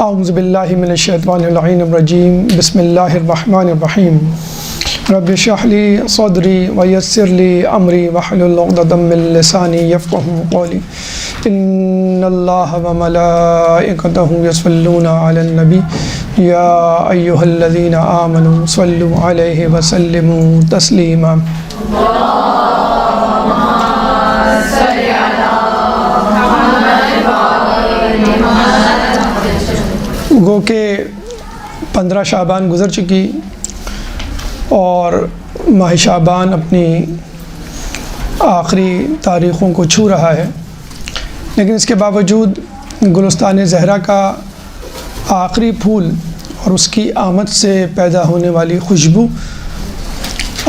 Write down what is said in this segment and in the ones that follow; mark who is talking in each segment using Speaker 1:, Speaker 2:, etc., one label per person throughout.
Speaker 1: اعوذ باللہ من الشیطان اللعین الرجیم بسم اللہ الرحمن الرحیم رب اشرح لی صدری ویسر لی امری واحلل عقدۃ من لسانی یفقہوا قولی ان اللہ وملائکتہ یصلون علی النبی یا ایہا الذین آمنوا صلوا علیہ وسلموا تسلیما۔ گو کہ 15 شعبان گزر چکی اور ماہ شعبان اپنی آخری تاریخوں کو چھو رہا ہے، لیکن اس کے باوجود گلستان زہرا کا آخری پھول اور اس کی آمد سے پیدا ہونے والی خوشبو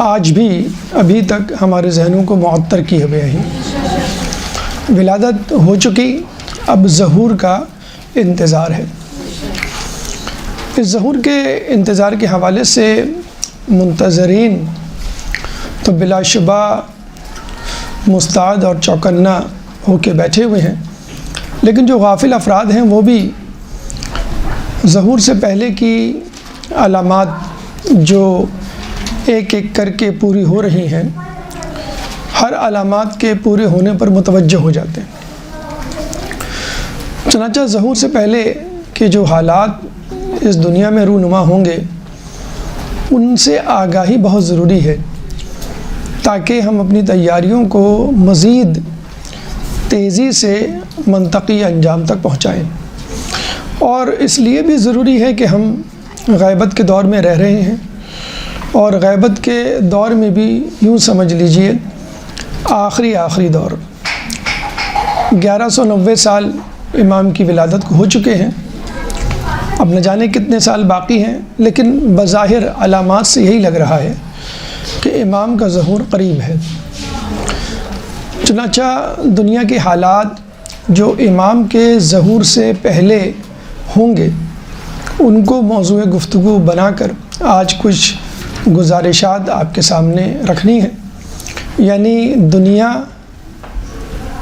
Speaker 1: آج بھی ابھی تک ہمارے ذہنوں کو معطر کیے ہوئے ہیں۔ ولادت ہو چکی، اب ظہور کا انتظار ہے۔ اس ظہور کے انتظار کے حوالے سے منتظرین تو بلا شبہ مستعد اور چوکنا ہو کے بیٹھے ہوئے ہیں، لیکن جو غافل افراد ہیں وہ بھی ظہور سے پہلے کی علامات جو ایک ایک کر کے پوری ہو رہی ہیں، ہر علامات کے پورے ہونے پر متوجہ ہو جاتے ہیں۔ چنانچہ ظہور سے پہلے کے جو حالات اس دنیا میں رونما ہوں گے ان سے آگاہی بہت ضروری ہے، تاکہ ہم اپنی تیاریوں کو مزید تیزی سے منطقی انجام تک پہنچائیں۔ اور اس لیے بھی ضروری ہے کہ ہم غیبت کے دور میں رہ رہے ہیں، اور غیبت کے دور میں بھی یوں سمجھ لیجئے آخری دور۔ 1190 سال امام کی ولادت کو ہو چکے ہیں، اب نہ جانے کتنے سال باقی ہیں، لیکن بظاہر علامات سے یہی لگ رہا ہے کہ امام کا ظہور قریب ہے۔ چنانچہ دنیا کے حالات جو امام کے ظہور سے پہلے ہوں گے ان کو موضوع گفتگو بنا کر آج کچھ گزارشات آپ کے سامنے رکھنی ہے، یعنی دنیا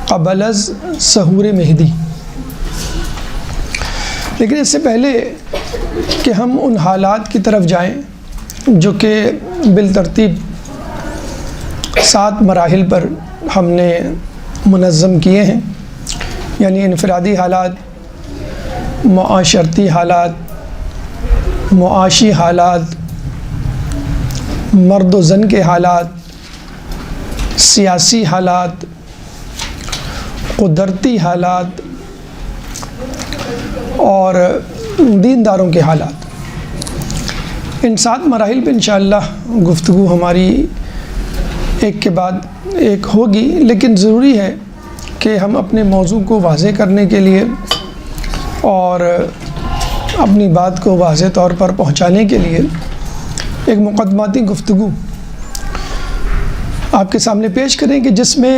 Speaker 1: قبل از ظہور مہدی۔ لیکن اس سے پہلے کہ ہم ان حالات کی طرف جائیں جو کہ بالترتیب 7 مراحل پر ہم نے منظم کیے ہیں، یعنی انفرادی حالات، معاشرتی حالات، معاشی حالات، مرد و زن کے حالات، سیاسی حالات، قدرتی حالات اور دینداروں کے حالات۔ ان 7 مراحل پہ انشاءاللہ گفتگو ہماری ایک کے بعد ایک ہوگی، لیکن ضروری ہے کہ ہم اپنے موضوع کو واضح کرنے کے لیے اور اپنی بات کو واضح طور پر پہنچانے کے لیے ایک مقدماتی گفتگو آپ کے سامنے پیش کریں کہ جس میں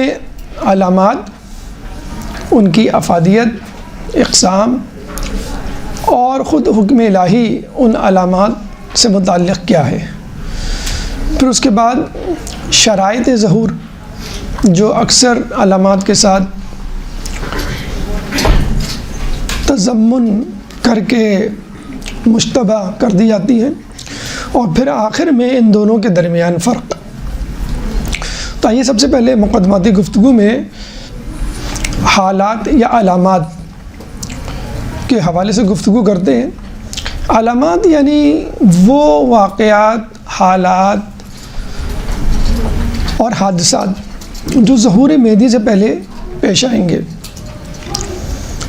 Speaker 1: علامات، ان کی افادیت، اقسام اور خود حکم الہی ان علامات سے متعلق کیا ہے۔ پھر اس کے بعد شرائط ظہور جو اکثر علامات کے ساتھ تضمن کر کے مشتبہ کر دی جاتی ہے، اور پھر آخر میں ان دونوں کے درمیان فرق۔ تو آئیے سب سے پہلے مقدماتی گفتگو میں حالات یا علامات کے حوالے سے گفتگو کرتے ہیں۔ علامات یعنی وہ واقعات، حالات اور حادثات جو ظہور مہدی سے پہلے پیش آئیں گے۔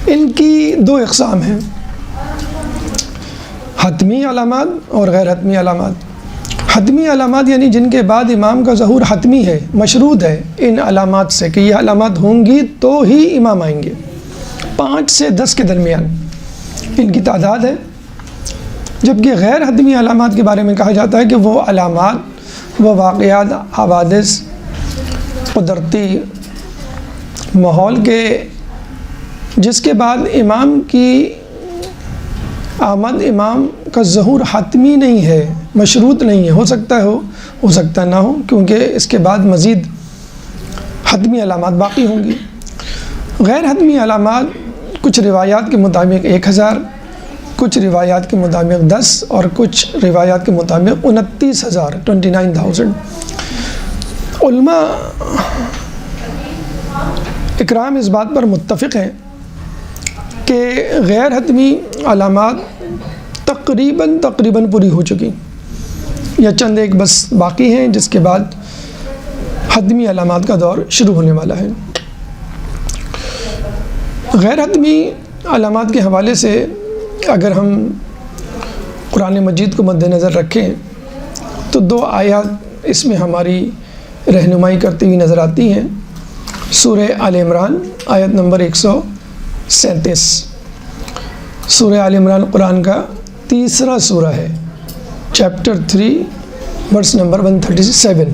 Speaker 1: ان کی 2 اقسام ہیں، حتمی علامات اور غیر حتمی علامات۔ حتمی علامات یعنی جن کے بعد امام کا ظہور حتمی ہے، مشروط ہے ان علامات سے کہ یہ علامات ہوں گی تو ہی امام آئیں گے۔ 5 سے 10 کے درمیان ان کی تعداد ہے۔ جبکہ غیر حتمی علامات کے بارے میں کہا جاتا ہے کہ وہ علامات، وہ واقعات، حوادث، قدرتی ماحول کے جس کے بعد امام کی آمد، امام کا ظہور حتمی نہیں ہے، مشروط نہیں ہے، ہو سکتا ہے ہو سکتا نہ ہو، کیونکہ اس کے بعد مزید حتمی علامات باقی ہوں گی۔ غیر حتمی علامات کچھ روایات کے مطابق 1000، کچھ روایات کے مطابق 10 اور کچھ روایات کے مطابق 29,000 علماء اکرام اس بات پر متفق ہیں کہ غیر حتمی علامات تقریباً پوری ہو چکی، یا چند ایک بس باقی ہیں، جس کے بعد حتمی علامات کا دور شروع ہونے والا ہے۔ غیر حتمی علامات کے حوالے سے اگر ہم قرآن مجید کو مد نظر رکھیں تو 2 آیات اس میں ہماری رہنمائی کرتی ہوئی نظر آتی ہیں۔ سورہ آل عمران آیت نمبر 137۔ سورہ آل عمران قرآن کا تیسرا سورہ ہے، چیپٹر 3 ورس نمبر 137۔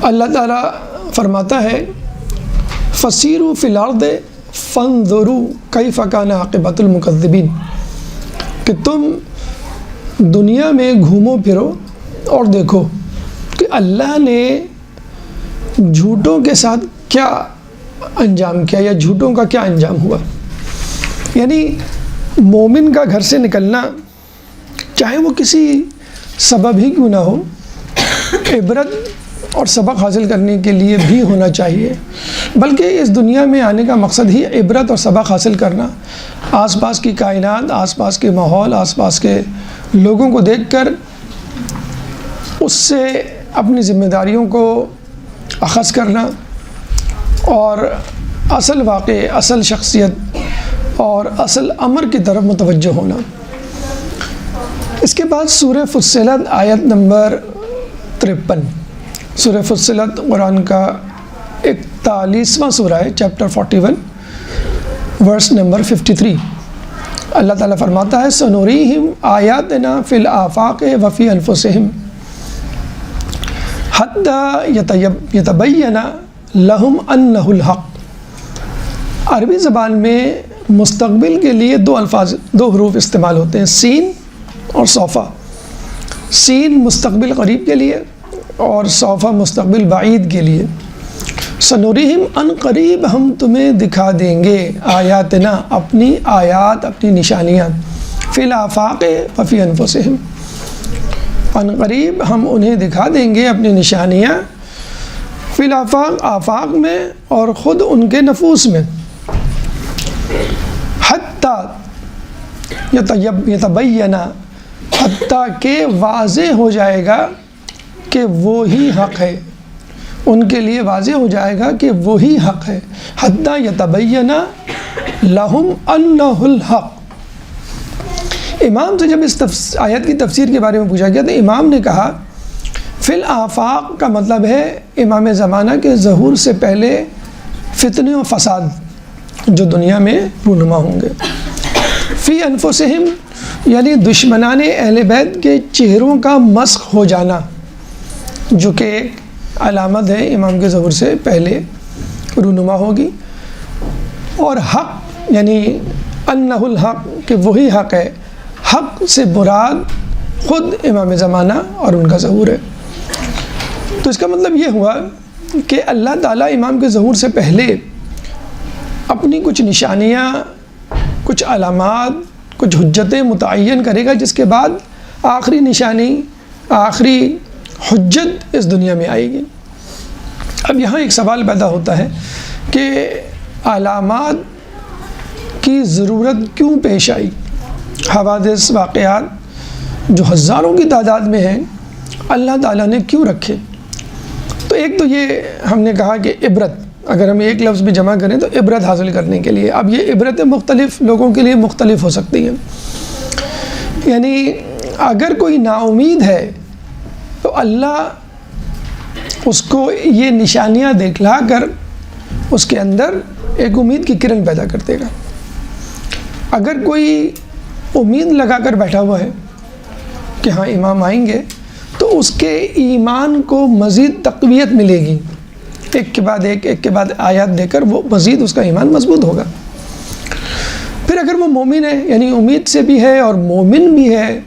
Speaker 1: اللہ تعالیٰ فرماتا ہے فَسِیرُوا فِی الْأَرْضِ فَانظُرُوا کَیْفَ کَانَ عَاقِبَةُ الْمُکَذِّبِینَ، کہ تم دنیا میں گھومو پھرو اور دیکھو کہ اللہ نے جھوٹوں کے ساتھ کیا انجام کیا، یا جھوٹوں کا کیا انجام ہوا۔ یعنی مومن کا گھر سے نکلنا، چاہے وہ کسی سبب ہی کیوں نہ ہو، عبرت اور سبق حاصل کرنے کے لیے بھی ہونا چاہیے، بلکہ اس دنیا میں آنے کا مقصد ہی عبرت اور سبق حاصل کرنا، آس پاس کی کائنات، آس پاس کے ماحول، آس پاس کے لوگوں کو دیکھ کر اس سے اپنی ذمہ داریوں کو اخذ کرنا اور اصل واقع، اصل شخصیت اور اصل امر کی طرف متوجہ ہونا۔ اس کے بعد سورہ فصلت آیت نمبر 53۔ سورہ فصلت قرآن کا 41واں سورہ ہے، چیپٹر 41 ورس نمبر 53۔ اللہ تعالیٰ فرماتا ہے سنوریہم آیاتنا فی الآفاق وفی انفسہم حتی یتبین لہم انہ الحق۔ عربی زبان میں مستقبل کے لیے 2 حروف استعمال ہوتے ہیں، سین اور صوفہ۔ سین مستقبل قریب کے لیے اور صوفہ مستقبل بعید کے لیے۔ سنوریہم ان قریب ہم تمہیں دکھا دیں گے آیاتنا، اپنی آیات، اپنی نشانیاں، فی الآفاق وفی انفسہم، ان قریب ہم انہیں دکھا دیں گے اپنی نشانیاں، فی الآفاق، آفاق میں اور خود ان کے نفوس میں، حتیٰ یتبین، حتیٰ کہ واضح ہو جائے گا کہ وہی حق ہے، ان کے لیے واضح ہو جائے گا کہ وہی حق ہے۔ حتیٰ یتبین لہم انہ الحق۔ امام سے جب اس آیت کی تفسیر کے بارے میں پوچھا گیا تو امام نے کہا فی الآفاق کا مطلب ہے امام زمانہ کے ظہور سے پہلے فتنے و فساد جو دنیا میں رونما ہوں گے۔ فی انفسہم یعنی دشمنان اہل بیت کے چہروں کا مسخ ہو جانا، جو کہ ایک علامت ہے امام کے ظہور سے پہلے رونما ہوگی۔ اور حق یعنی انہ الحق، کہ وہی حق ہے، حق سے مراد خود امام زمانہ اور ان کا ظہور ہے۔ تو اس کا مطلب یہ ہوا کہ اللہ تعالیٰ امام کے ظہور سے پہلے اپنی کچھ نشانیاں، کچھ علامات، کچھ حجتیں متعین کرے گا، جس کے بعد آخری نشانی، آخری حجت اس دنیا میں آئے گی۔ اب یہاں ایک سوال پیدا ہوتا ہے کہ علامات کی ضرورت کیوں پیش آئی؟ حوادث، واقعات جو ہزاروں کی تعداد میں ہیں، اللہ تعالیٰ نے کیوں رکھے؟ تو ایک تو یہ ہم نے کہا کہ عبرت، اگر ہم ایک لفظ بھی جمع کریں تو عبرت حاصل کرنے کے لیے۔ اب یہ عبرتیں مختلف لوگوں کے لیے مختلف ہو سکتی ہیں، یعنی اگر کوئی نا امید ہے تو اللہ اس کو یہ نشانیاں دکھلا کر اس کے اندر ایک امید کی کرن پیدا کر دے گا۔ اگر کوئی امید لگا کر بیٹھا ہوا ہے کہ ہاں امام آئیں گے، تو اس کے ایمان کو مزید تقویت ملے گی، ایک کے بعد ایک کے بعد آیات دے کر وہ مزید اس کا ایمان مضبوط ہوگا۔ پھر اگر وہ مومن ہے، یعنی امید سے بھی ہے اور مومن بھی ہے،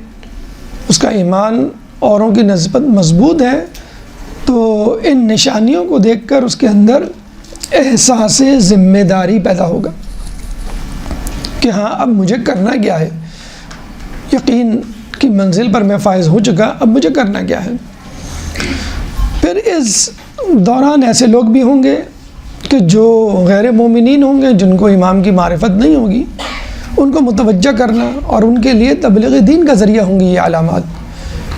Speaker 1: اس کا ایمان اوروں کی نسبت مضبوط ہے، تو ان نشانیوں کو دیکھ کر اس کے اندر احساس ذمہ داری پیدا ہوگا کہ ہاں اب مجھے کرنا کیا ہے، یقین کی منزل پر میں فائز ہو چکا، اب مجھے کرنا کیا ہے۔ پھر اس دوران ایسے لوگ بھی ہوں گے کہ جو غیر مومنین ہوں گے، جن کو امام کی معرفت نہیں ہوگی، ان کو متوجہ کرنا اور ان کے لیے تبلیغ دین کا ذریعہ ہوں گی یہ علامات،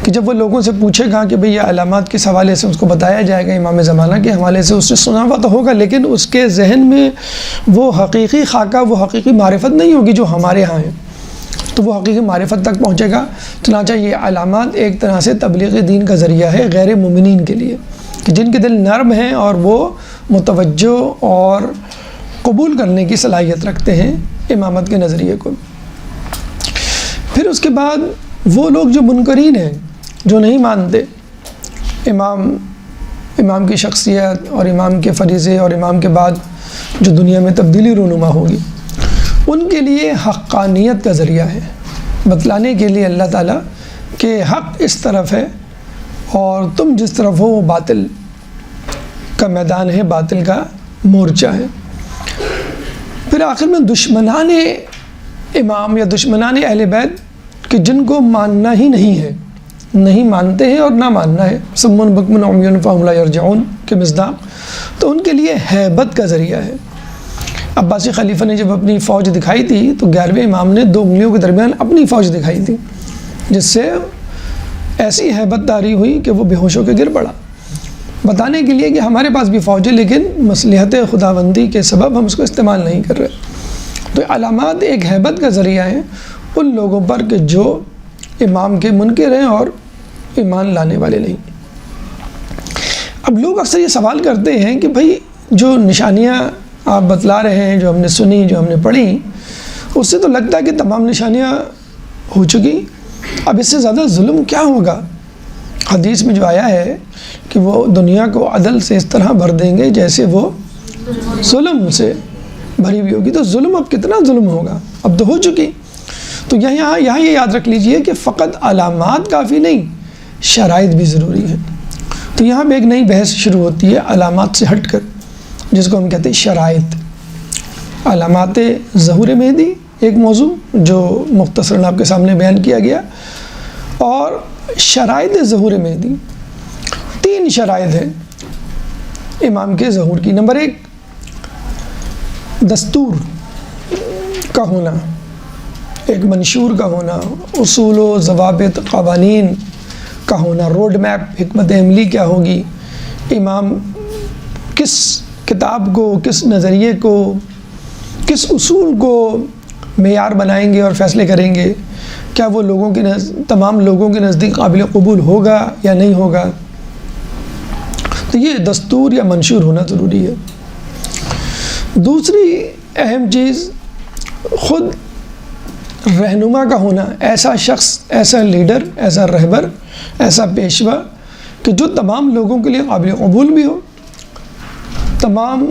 Speaker 1: کہ جب وہ لوگوں سے پوچھے گا کہ بھئی یہ علامات کس حوالے سے، اس کو بتایا جائے گا امام زمانہ کے حوالے سے، اس نے سنا ہوا تو ہوگا، لیکن اس کے ذہن میں وہ حقیقی خاکہ، وہ حقیقی معرفت نہیں ہوگی جو ہمارے ہاں ہے، تو وہ حقیقی معرفت تک پہنچے گا۔ چنانچہ یہ علامات ایک طرح سے تبلیغ دین کا ذریعہ ہے غیر مومنین کے لیے، کہ جن کے دل نرم ہیں اور وہ متوجہ اور قبول کرنے کی صلاحیت رکھتے ہیں امامت کے نظریے کو۔ پھر اس کے بعد وہ لوگ جو منکرین ہیں، جو نہیں مانتے امام کی شخصیت اور امام کے فریضے اور امام کے بعد جو دنیا میں تبدیلی رونما ہوگی، ان کے لیے حقانیت کا ذریعہ ہے، بتلانے کے لیے اللہ تعالیٰ کہ حق اس طرف ہے اور تم جس طرف ہو وہ باطل کا میدان ہے، باطل کا مورچہ ہے۔ پھر آخر میں دشمنان امام یا دشمنان اہل بیت کہ جن کو ماننا ہی نہیں ہے، نہیں مانتے ہیں اور نہ ماننا ہے، صم بکم عمی فہم لا یرجعون کے مصداق، تو ان کے لیے ہیبت کا ذریعہ ہے۔ عباسی خلیفہ نے جب اپنی فوج دکھائی تھی تو 11ویں امام نے 2 انگلیوں کے درمیان اپنی فوج دکھائی تھی، جس سے ایسی ہیبت طاری ہوئی کہ وہ بے ہوش ہو کے گر پڑا، بتانے کے لیے کہ ہمارے پاس بھی فوج ہے لیکن مصلحت خداوندی کے سبب ہم اس کو استعمال نہیں کر رہے۔ تو علامات ایک ہیبت کا ذریعہ ہیں ان لوگوں پر کہ جو امام کے منکر ہیں اور ایمان لانے والے نہیں۔ اب لوگ اکثر یہ سوال کرتے ہیں کہ بھائی جو نشانیاں آپ بتلا رہے ہیں، جو ہم نے سنی، جو ہم نے پڑھی، اس سے تو لگتا ہے کہ تمام نشانیاں ہو چکی، اب اس سے زیادہ ظلم کیا ہوگا؟ حدیث میں جو آیا ہے کہ وہ دنیا کو عدل سے اس طرح بھر دیں گے جیسے وہ ظلم سے بھری ہوئی ہوگی، تو ظلم اب کتنا ظلم ہوگا، اب تو ہو چکی۔ تو یہاں یہ یاد رکھ لیجئے کہ فقط علامات کافی نہیں، شرائط بھی ضروری ہے۔ تو یہاں پہ ایک نئی بحث شروع ہوتی ہے علامات سے ہٹ کر، جس کو ہم کہتے ہیں شرائط۔ علامات ظہور مہدی ایک موضوع جو مختصراً آپ کے سامنے بیان کیا گیا، اور شرائط ظہور مہدی۔ 3 شرائط ہیں امام کے ظہور کی۔ نمبر 1، دستور کا ہونا، ایک منشور کا ہونا، اصول و ضوابط، قوانین کا ہونا، روڈ میپ، حکمت عملی کیا ہوگی، امام کس کتاب کو، کس نظریے کو، کس اصول کو معیار بنائیں گے اور فیصلے کریں گے، کیا وہ تمام لوگوں کے نزدیک قابل قبول ہوگا یا نہیں ہوگا۔ تو یہ دستور یا منشور ہونا ضروری ہے۔ دوسری اہم چیز خود رہنما کا ہونا، ایسا شخص، ایسا لیڈر، ایسا رہبر، ایسا پیشوا کہ جو تمام لوگوں کے لیے قابل قبول بھی ہو، تمام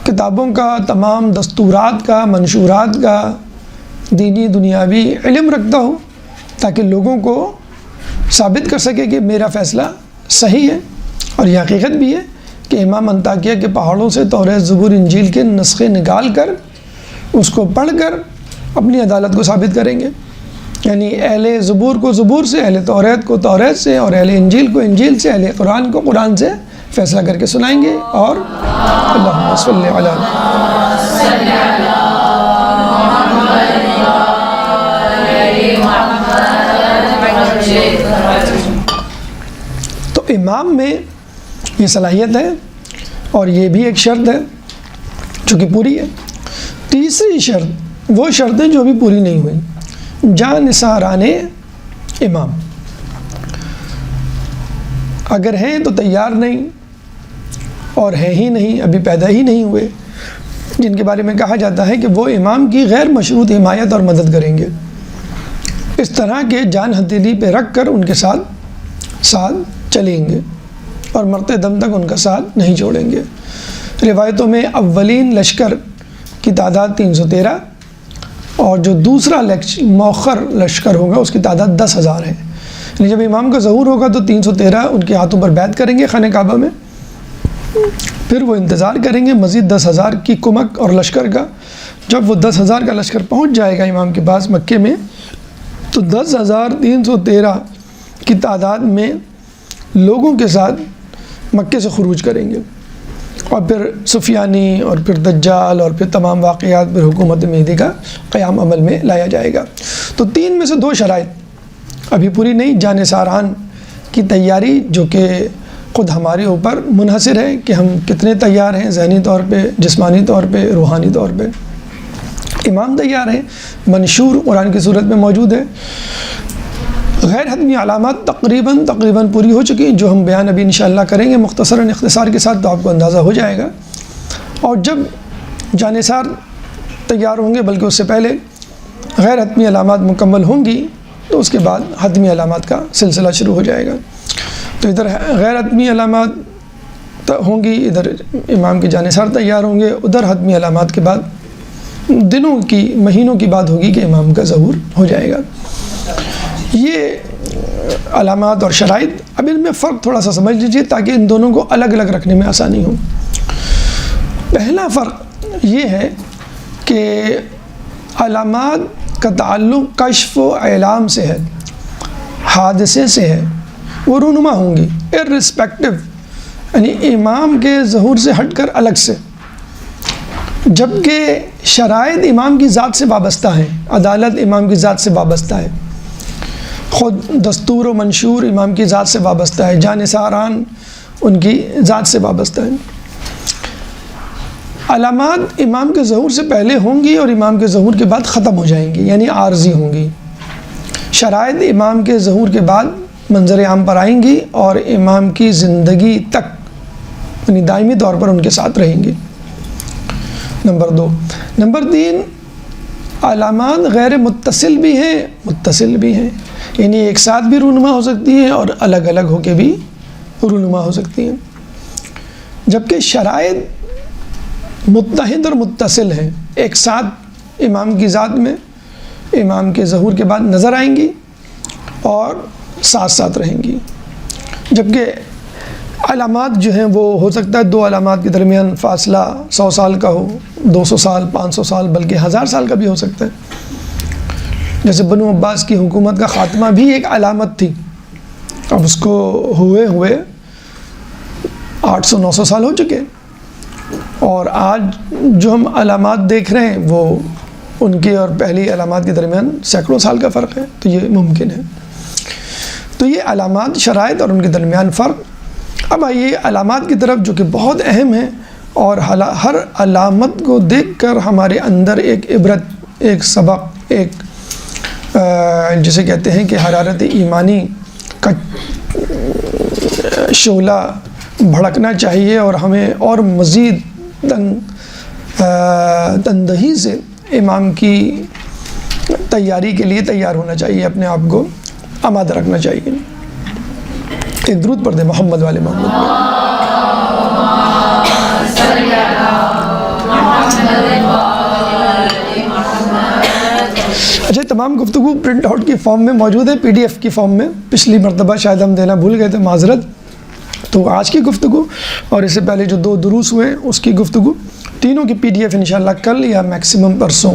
Speaker 1: کتابوں کا، تمام دستورات کا، منشورات کا دینی دنیاوی علم رکھتا ہو، تاکہ لوگوں کو ثابت کر سکے کہ میرا فیصلہ صحیح ہے۔ اور یہ حقیقت بھی ہے کہ امام انطاکیہ کے پہاڑوں سے توریت، زبور، انجیل کے نسخے نکال کر اس کو پڑھ کر اپنی عدالت کو ثابت کریں گے، یعنی اہل زبور کو زبور سے، اہل توریت کو توریت سے، اور اہل انجیل کو انجیل سے، اہل قرآن کو قرآن سے فیصلہ کر کے سنائیں گے۔ اور اللہم صلی علی تو امام میں یہ صلاحیت ہے، اور یہ بھی ایک شرط ہے جو کہ پوری ہے۔ تیسری شرط وہ شرطیں جو ابھی پوری نہیں ہوئی، جانثاران امام اگر ہیں تو تیار نہیں، اور ہیں ہی نہیں، ابھی پیدا ہی نہیں ہوئے، جن کے بارے میں کہا جاتا ہے کہ وہ امام کی غیر مشروط حمایت اور مدد کریں گے، اس طرح کے جان ہتھیلی پہ رکھ کر ان کے ساتھ چلیں گے اور مرتے دم تک ان کا ساتھ نہیں چھوڑیں گے۔ روایتوں میں اولین لشکر کی تعداد 313 اور جو دوسرا مؤخر لشکر ہوگا اس کی تعداد 10,000 ہے، یعنی جب امام کا ظہور ہوگا تو 313 ان کے ہاتھوں پر بیعت کریں گے خانہ کعبہ میں، پھر وہ انتظار کریں گے مزید 10,000 کی کمک اور لشکر کا، جب وہ 10,000 کا لشکر پہنچ جائے گا امام کے پاس مکے میں، تو 10,313 کی تعداد میں لوگوں کے ساتھ مکے سے خروج کریں گے، اور پھر سفیانی اور پھر دجال اور پھر تمام واقعات، پھر حکومت مہدی کا قیام عمل میں لایا جائے گا۔ تو 3 میں سے 2 شرائط ابھی پوری نہیں۔ جانثاران کی تیاری جو کہ خود ہمارے اوپر منحصر ہے کہ ہم کتنے تیار ہیں، ذہنی طور پہ، جسمانی طور پہ، روحانی طور پہ۔ امام تیار ہیں، منشور قرآن کی صورت میں موجود ہے۔ غیر حتمی علامات تقریباً پوری ہو چکی ہیں، جو ہم بیان ابھی انشاءاللہ کریں گے مختصراً اختصار کے ساتھ، تو آپ کو اندازہ ہو جائے گا۔ اور جب جانثار تیار ہوں گے، بلکہ اس سے پہلے غیر حتمی علامات مکمل ہوں گی، تو اس کے بعد حتمی علامات کا سلسلہ شروع ہو جائے گا۔ تو ادھر غیر حتمی علامات ہوں گی، ادھر امام کے جانثار تیار ہوں گے، ادھر حتمی علامات کے بعد دنوں کی، مہینوں کی بات ہوگی کہ امام کا ظہور ہو جائے گا۔ یہ علامات اور شرائط، اب ان میں فرق تھوڑا سا سمجھ لیجیے تاکہ ان دونوں کو الگ الگ رکھنے میں آسانی ہو۔ پہلا فرق یہ ہے کہ علامات کا تعلق کشف و اعلام سے ہے، حادثے سے ہے، وہ رونما ہوں گی ارسپیکٹو، یعنی امام کے ظہور سے ہٹ کر الگ سے، جبکہ شرائط امام کی ذات سے وابستہ ہیں، عدالت امام کی ذات سے وابستہ ہے، خود دستور و منشور امام کی ذات سے وابستہ ہے، جانثاران ان کی ذات سے وابستہ ہیں۔ علامات امام کے ظہور سے پہلے ہوں گی اور امام کے ظہور کے بعد ختم ہو جائیں گی، یعنی عارضی ہوں گی۔ شرائط امام کے ظہور کے بعد منظر عام پر آئیں گی اور امام کی زندگی تک، یعنی دائمی طور پر ان کے ساتھ رہیں گی۔ نمبر 2۔ نمبر 3، علامات غیر متصل بھی ہیں، متصل بھی ہیں، یعنی ایک ساتھ بھی رونما ہو سکتی ہیں اور الگ الگ ہو کے بھی رونما ہو سکتی ہیں، جبکہ شرائط متحد اور متصل ہیں، ایک ساتھ امام کی ذات میں امام کے ظہور کے بعد نظر آئیں گی اور ساتھ ساتھ رہیں گی، جبکہ علامات جو ہیں وہ ہو سکتا ہے 2 علامات کے درمیان فاصلہ 100 سال کا ہو، 200 سال، 500 سال، بلکہ 1000 سال کا بھی ہو سکتا ہے۔ جیسے بنو عباس کی حکومت کا خاتمہ بھی ایک علامت تھی، اب اس کو ہوئے 800-900 سال ہو چکے، اور آج جو ہم علامات دیکھ رہے ہیں وہ ان کے اور پہلی علامات کے درمیان سینکڑوں سال کا فرق ہے، تو یہ ممکن ہے۔ تو یہ علامات، شرائط اور ان کے درمیان فرق۔ اب آئیے علامات کی طرف، جو کہ بہت اہم ہیں، اور ہر علامت کو دیکھ کر ہمارے اندر ایک عبرت، ایک سبق، ایک جسے کہتے ہیں کہ حرارت ایمانی کا شعلہ بھڑکنا چاہیے، اور ہمیں اور مزید تندہی سے امام کی تیاری کے لیے تیار ہونا چاہیے، اپنے آپ کو آمادہ رکھنا چاہیے۔ ایک درود پڑھ دیں محمد والے محمد پہ۔ اچھا، تمام گفتگو پرنٹ آؤٹ کی فارم میں موجود ہے، PDF کی فارم میں، پچھلی مرتبہ شاید ہم دینا بھول گئے تھے، معذرت۔ تو آج کی گفتگو اور اس سے پہلے جو 2 دروس ہوئے اس کی گفتگو، تینوں کی PDF انشاءاللہ کل یا میکسیمم پرسوں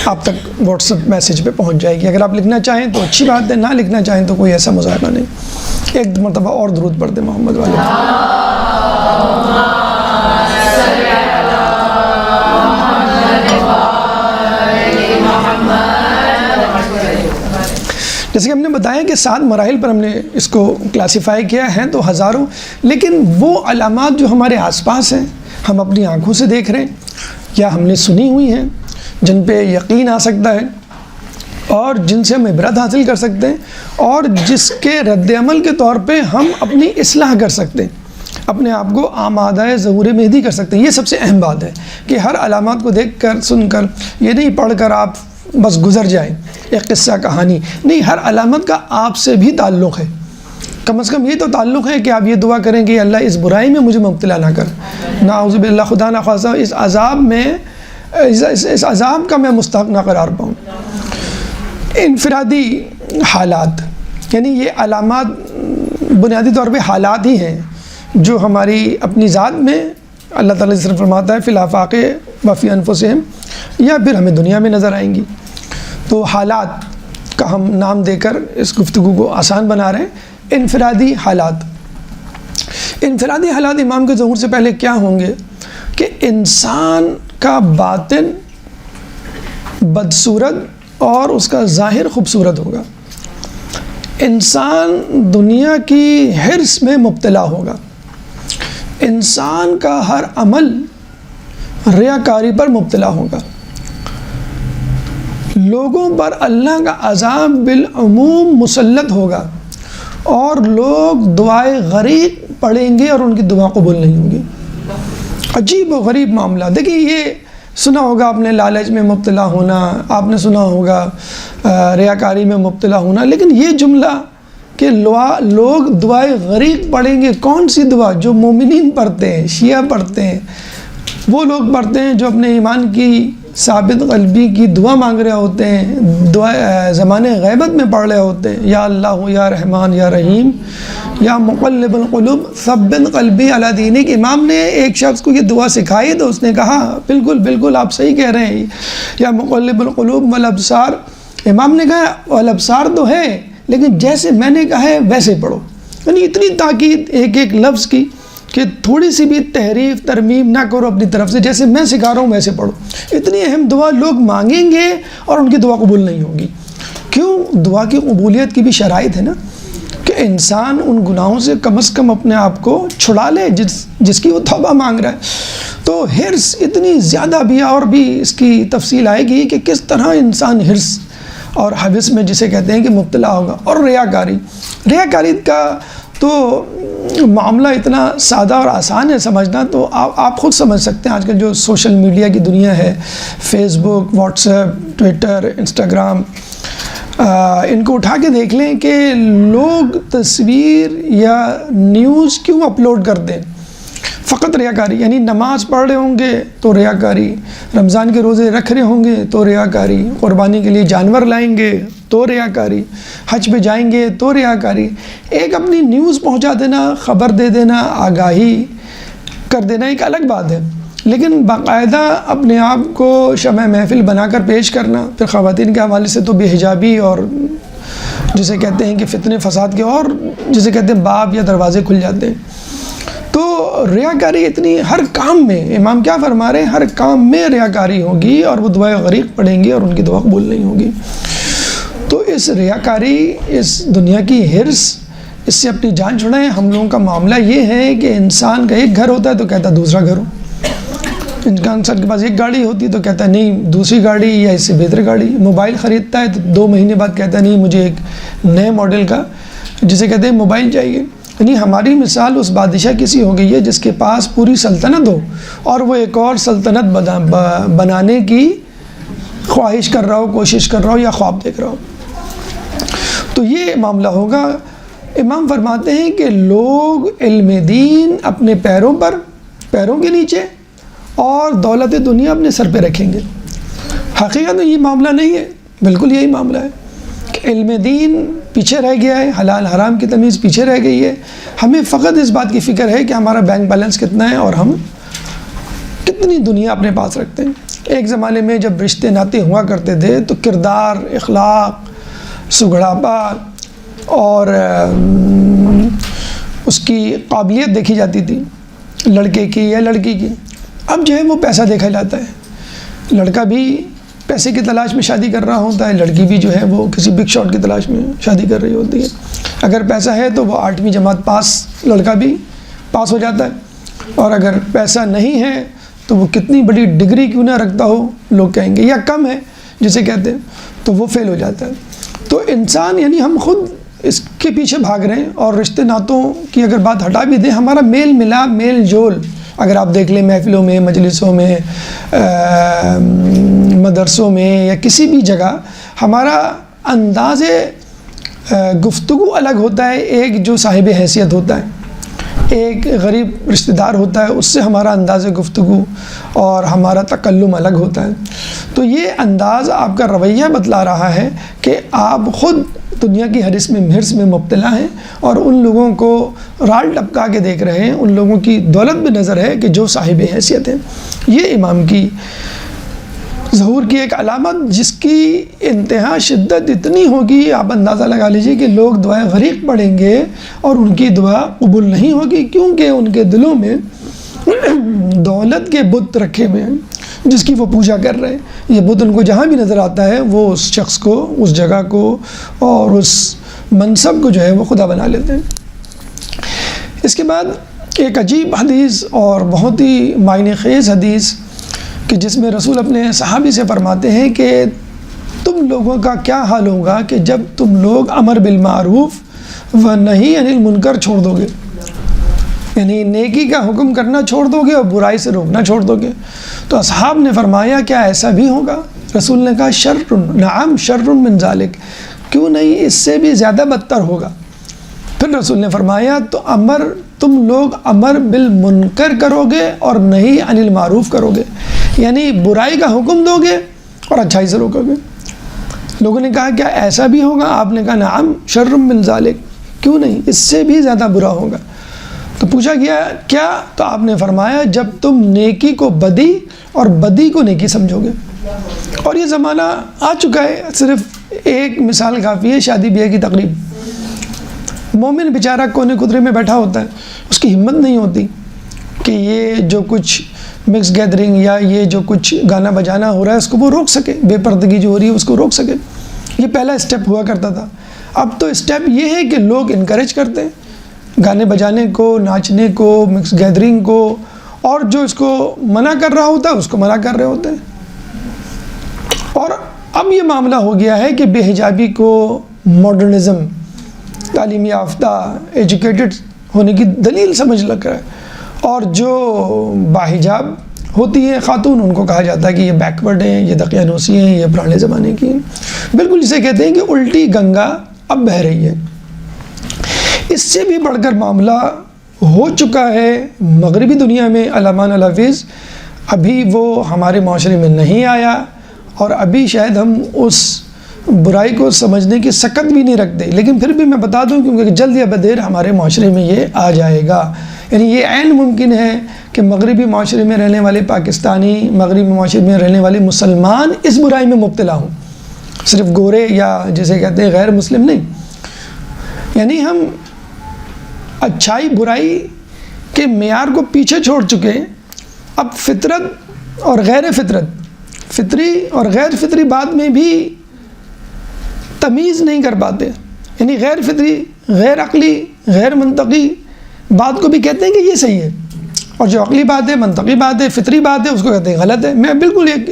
Speaker 1: آپ تک واٹس ایپ میسیج پہ پہنچ جائے گی۔ اگر آپ لکھنا چاہیں تو اچھی بات ہے، نہ لکھنا چاہیں تو کوئی ایسا مظاہرہ نہیں۔ ایک مرتبہ اور درود پڑھ دیں محمد والے۔ جیسے کہ ہم نے بتایا کہ 7 مراحل پر ہم نے اس کو کلاسیفائی کیا ہیں، تو ہزاروں، لیکن وہ علامات جو ہمارے آس پاس ہیں، ہم اپنی آنکھوں سے دیکھ رہے ہیں یا ہم نے سنی ہوئی ہیں، جن پہ یقین آ سکتا ہے اور جن سے ہم عبرت حاصل کر سکتے ہیں، اور جس کے رد عمل کے طور پہ ہم اپنی اصلاح کر سکتے ہیں، اپنے آپ کو آمادہ ظہور مہدی کر سکتے ہیں۔ یہ سب سے اہم بات ہے کہ ہر علامات کو دیکھ کر، سن کر، یہ نہیں پڑھ کر آپ بس گزر جائیں ایک قصہ کہانی، نہیں، ہر علامت کا آپ سے بھی تعلق ہے۔ کم از کم یہ تو تعلق ہے کہ آپ یہ دعا کریں کہ اللہ اس برائی میں مجھے مبتلا نہ کر، نعوذ باللہ، خدا نہ خواستہ اس عذاب میں، اس عذاب کا میں مستحق نہ قرار پاؤں۔ انفرادی حالات، یعنی یہ علامات بنیادی طور پہ حالات ہی ہیں جو ہماری اپنی ذات میں اللہ تعالیٰ جس طرح فرماتا ہے فی الآفاق وفی انفسہم، یا پھر ہمیں دنیا میں نظر آئیں گی۔ تو حالات کا ہم نام دے کر اس گفتگو کو آسان بنا رہے ہیں۔ انفرادی حالات، انفرادی حالات امام کے ظہور سے پہلے کیا ہوں گے کہ انسان کا باطن بدصورت اور اس کا ظاہر خوبصورت ہوگا۔ انسان دنیا کی حرص میں مبتلا ہوگا، انسان کا ہر عمل ریاکاری پر مبتلا ہوگا، لوگوں پر اللہ کا عذاب بالعموم مسلط ہوگا، اور لوگ دعائے غریق پڑھیں گے اور ان کی دعا قبول نہیں ہوگی۔ عجیب و غریب معاملہ۔ دیکھیں، یہ سنا ہوگا آپ نے لالچ میں مبتلا ہونا، آپ نے سنا ہوگا ریاکاری میں مبتلا ہونا، لیکن یہ جملہ کہ لوگ دعائے غریق پڑھیں گے، کون سی دعا؟ جو مومنین پڑھتے ہیں، شیعہ پڑھتے ہیں، وہ لوگ پڑھتے ہیں جو اپنے ایمان کی ثابت قلبی کی دعا مانگ رہے ہوتے ہیں، دعا زمانے غیبت میں پڑھ رہے ہوتے ہیں، یا اللہ یا رحمان یا رحیم یا مقلب القلوب ثبت قلبی علی دینک۔ امام نے ایک شخص کو یہ دعا سکھائی تو اس نے کہا بالکل بالکل آپ صحیح کہہ رہے ہیں، یا مقلب القلوب والابصار۔ امام نے کہا والابصار تو ہے، لیکن جیسے میں نے کہا ہے ویسے پڑھو۔ یعنی اتنی تاکید ایک ایک لفظ کی کہ تھوڑی سی بھی تحریف ترمیم نہ کرو اپنی طرف سے، جیسے میں سکھا رہا ہوں ویسے پڑھو۔ اتنی اہم دعا لوگ مانگیں گے اور ان کی دعا قبول نہیں ہوگی۔ کیوں؟ دعا کی قبولیت کی بھی شرائط ہے نا، کہ انسان ان گناہوں سے کم از کم اپنے آپ کو چھڑا لے جس کی وہ توبہ مانگ رہا ہے۔ تو حرص اتنی زیادہ بھی، اور بھی اس کی تفصیل آئے گی کہ کس طرح انسان حرص اور حوث میں جسے کہتے ہیں کہ مبتلا ہوگا۔ اور ریاکاری کا تو معاملہ اتنا سادہ اور آسان ہے سمجھنا، تو آپ خود سمجھ سکتے ہیں۔ آج کل جو سوشل میڈیا کی دنیا ہے، فیس بک، واٹس ایپ، ٹویٹر، انسٹاگرام، ان کو اٹھا کے دیکھ لیں کہ لوگ تصویر یا نیوز کیوں اپلوڈ کرتے ہیں؟ فقط ریاکاری، یعنی نماز پڑھ رہے ہوں گے تو ریاکاری، رمضان کے روزے رکھ رہے ہوں گے تو ریاکاری، قربانی کے لیے جانور لائیں گے تو ریاکاری، حج پہ جائیں گے تو ریاکاری۔ ایک اپنی نیوز پہنچا دینا، خبر دے دینا، آگاہی کر دینا ایک الگ بات ہے، لیکن باقاعدہ اپنے آپ کو شمع محفل بنا کر پیش کرنا، پھر خواتین کے حوالے سے تو بے حجابی اور جسے کہتے ہیں کہ فتنے فساد کے اور جسے کہتے ہیں باب یا دروازے کھل جاتے ہیں۔ تو ریاکاری اتنی ہر کام میں، امام کیا فرما رہے ہیں؟ ہر کام میں ریاکاری ہوگی اور وہ دعائے غریق پڑھیں گے اور ان کی دعا قبول نہیں ہوگی۔ تو اس ریاکاری، اس دنیا کی حرص، اس سے اپنی جان چھڑائیں۔ ہم لوگوں کا معاملہ یہ ہے کہ انسان کا ایک گھر ہوتا ہے تو کہتا ہے دوسرا گھر ہو، انسان کے پاس ایک گاڑی ہوتی ہے تو کہتا ہے نہیں دوسری گاڑی یا اس سے بہتر گاڑی، موبائل خریدتا ہے تو 2 مہینے بعد کہتا ہے نہیں مجھے ایک نئے ماڈل کا جسے کہتے ہیں موبائل چاہیے۔ یعنی ہماری مثال اس بادشاہ کی سی ہو گئی ہے جس کے پاس پوری سلطنت ہو اور وہ ایک اور سلطنت بنانے کی خواہش کر رہا ہو، کوشش کر رہا ہو یا خواب دیکھ رہا ہو۔ تو یہ معاملہ ہوگا۔ امام فرماتے ہیں کہ لوگ علم دین اپنے پیروں کے نیچے اور دولت دنیا اپنے سر پہ رکھیں گے۔ حقیقت میں یہ معاملہ نہیں ہے، بالکل یہی معاملہ ہے کہ علم دین پیچھے رہ گیا ہے، حلال حرام کی تمیز پیچھے رہ گئی ہے۔ ہمیں فقط اس بات کی فکر ہے کہ ہمارا بینک بیلنس کتنا ہے اور ہم کتنی دنیا اپنے پاس رکھتے ہیں۔ ایک زمانے میں جب رشتے ناتے ہوا کرتے تھے تو کردار، اخلاق، سگڑاپا اور اس کی قابلیت دیکھی جاتی تھی لڑکے کی یا لڑکی کی۔ اب جو ہے وہ پیسہ دیکھا جاتا ہے، لڑکا بھی پیسے کی تلاش میں شادی کر رہا ہوتا ہے، لڑکی بھی جو ہے وہ کسی بگ شاٹ کی تلاش میں شادی کر رہی ہوتی ہے۔ اگر پیسہ ہے تو وہ 8ویں جماعت پاس لڑکا بھی پاس ہو جاتا ہے، اور اگر پیسہ نہیں ہے تو وہ کتنی بڑی ڈگری کیوں نہ رکھتا ہو لوگ کہیں گے، یا کم ہے جسے کہتے ہیں، تو وہ فیل ہو جاتا ہے۔ تو انسان یعنی ہم خود اس کے پیچھے بھاگ رہے ہیں، اور رشتے ناتوں کی اگر بات ہٹا بھی دیں، ہمارا میل ملاپ، میل جول اگر آپ دیکھ لیں محفلوں میں، مجلسوں میں، مدرسوں میں یا کسی بھی جگہ، ہمارا انداز گفتگو الگ ہوتا ہے۔ ایک جو صاحب حیثیت ہوتا ہے، ایک غریب رشتہ دار ہوتا ہے، اس سے ہمارا انداز گفتگو اور ہمارا تکلم الگ ہوتا ہے۔ تو یہ انداز آپ کا رویہ بتلا رہا ہے کہ آپ خود دنیا کی حرص میں حرص میں مبتلا ہیں اور ان لوگوں کو رال ٹپکا کے دیکھ رہے ہیں، ان لوگوں کی دولت بھی نظر ہے کہ جو صاحب حیثیت ہیں۔ یہ امام کی ظہور کی ایک علامت، جس کی انتہا شدت اتنی ہوگی، آپ اندازہ لگا لیجیے کہ لوگ دعائے غریق پڑھیں گے اور ان کی دعا قبول نہیں ہوگی، کیونکہ ان کے دلوں میں دولت کے بت رکھے ہوئے ہیں جس کی وہ پوجا کر رہے ہیں۔ یہ بت ان کو جہاں بھی نظر آتا ہے وہ اس شخص کو، اس جگہ کو اور اس منصب کو جو ہے وہ خدا بنا لیتے ہیں۔ اس کے بعد ایک عجیب حدیث اور بہت ہی معنی خیز حدیث کہ جس میں رسول اپنے صحابی سے فرماتے ہیں کہ تم لوگوں کا کیا حال ہوگا کہ جب تم لوگ امر بالمعروف و نہی عن المنکر چھوڑ دو گے، یعنی نیکی کا حکم کرنا چھوڑ دو گے اور برائی سے روکنا چھوڑ دو گے۔ تو اصحاب نے فرمایا کیا ایسا بھی ہوگا؟ رسول نے کہا شر، نعم شر من ذالک، کیوں نہیں، اس سے بھی زیادہ بدتر ہوگا۔ پھر رسول نے فرمایا تو تم لوگ امر بالمنکر کرو گے اور نہی عن المعروف کرو گے، یعنی برائی کا حکم دو گے اور اچھائی سے روکو گے۔ لوگوں نے کہا کیا ایسا بھی ہوگا؟ آپ نے کہا نعم شر من ذالک، کیوں نہیں، اس سے بھی زیادہ برا ہوگا۔ تو پوچھا گیا کیا؟ تو آپ نے فرمایا جب تم نیکی کو بدی اور بدی کو نیکی سمجھو گے۔ اور یہ زمانہ آ چکا ہے، صرف ایک مثال کافی ہے، شادی بیاہ کی تقریب، مومن بیچارہ کونے قدرے میں بیٹھا ہوتا ہے، اس کی ہمت نہیں ہوتی کہ یہ جو کچھ مکس گیدرنگ یا یہ جو کچھ گانا بجانا ہو رہا ہے اس کو وہ روک سکے، بے پردگی جو ہو رہی ہے اس کو روک سکے۔ یہ پہلا اسٹیپ ہوا کرتا تھا، اب تو اسٹیپ یہ ہے کہ لوگ انکریج کرتے ہیں گانے بجانے کو، ناچنے کو، مکس گیدرنگ کو، اور جو اس کو منع کر رہا ہوتا ہے اس کو منع کر رہے ہوتے ہیں۔ اور اب یہ معاملہ ہو گیا ہے کہ بے حجابی کو ماڈرنزم، تعلیم یافتہ، ایجوکیٹڈ ہونے کی دلیل سمجھ لگ رہا ہے، اور جو باحجاب ہوتی ہیں خاتون ان کو کہا جاتا ہے کہ یہ بیکورڈ ہیں، یہ دقیانوسی ہیں، یہ پرانے زمانے کی ہیں۔ بالکل اسے کہتے ہیں کہ الٹی گنگا اب بہہ رہی ہے۔ اس سے بھی بڑھ کر معاملہ ہو چکا ہے مغربی دنیا میں، علامان الحفیظ، ابھی وہ ہمارے معاشرے میں نہیں آیا اور ابھی شاید ہم اس برائی کو سمجھنے کی سکت بھی نہیں رکھتے، لیکن پھر بھی میں بتا دوں کیونکہ جلد یا بدیر ہمارے معاشرے میں یہ آ جائے گا۔ یعنی یہ عین ممکن ہے کہ مغربی معاشرے میں رہنے والے پاکستانی، مغربی معاشرے میں رہنے والے مسلمان اس برائی میں مبتلا ہوں، صرف گورے یا جسے کہتے ہیں غیر مسلم نہیں۔ یعنی ہم اچھائی برائی کے معیار کو پیچھے چھوڑ چکے ہیں، اب فطرت اور غیر فطرت، فطری اور غیر فطری بات میں بھی تمیز نہیں کر پاتے، یعنی غیر فطری، غیر عقلی، غیر منطقی بات کو بھی کہتے ہیں کہ یہ صحیح ہے، اور جو عقلی بات ہے، منطقی بات ہے، فطری بات ہے اس کو کہتے ہیں غلط ہے۔ میں بالکل ایک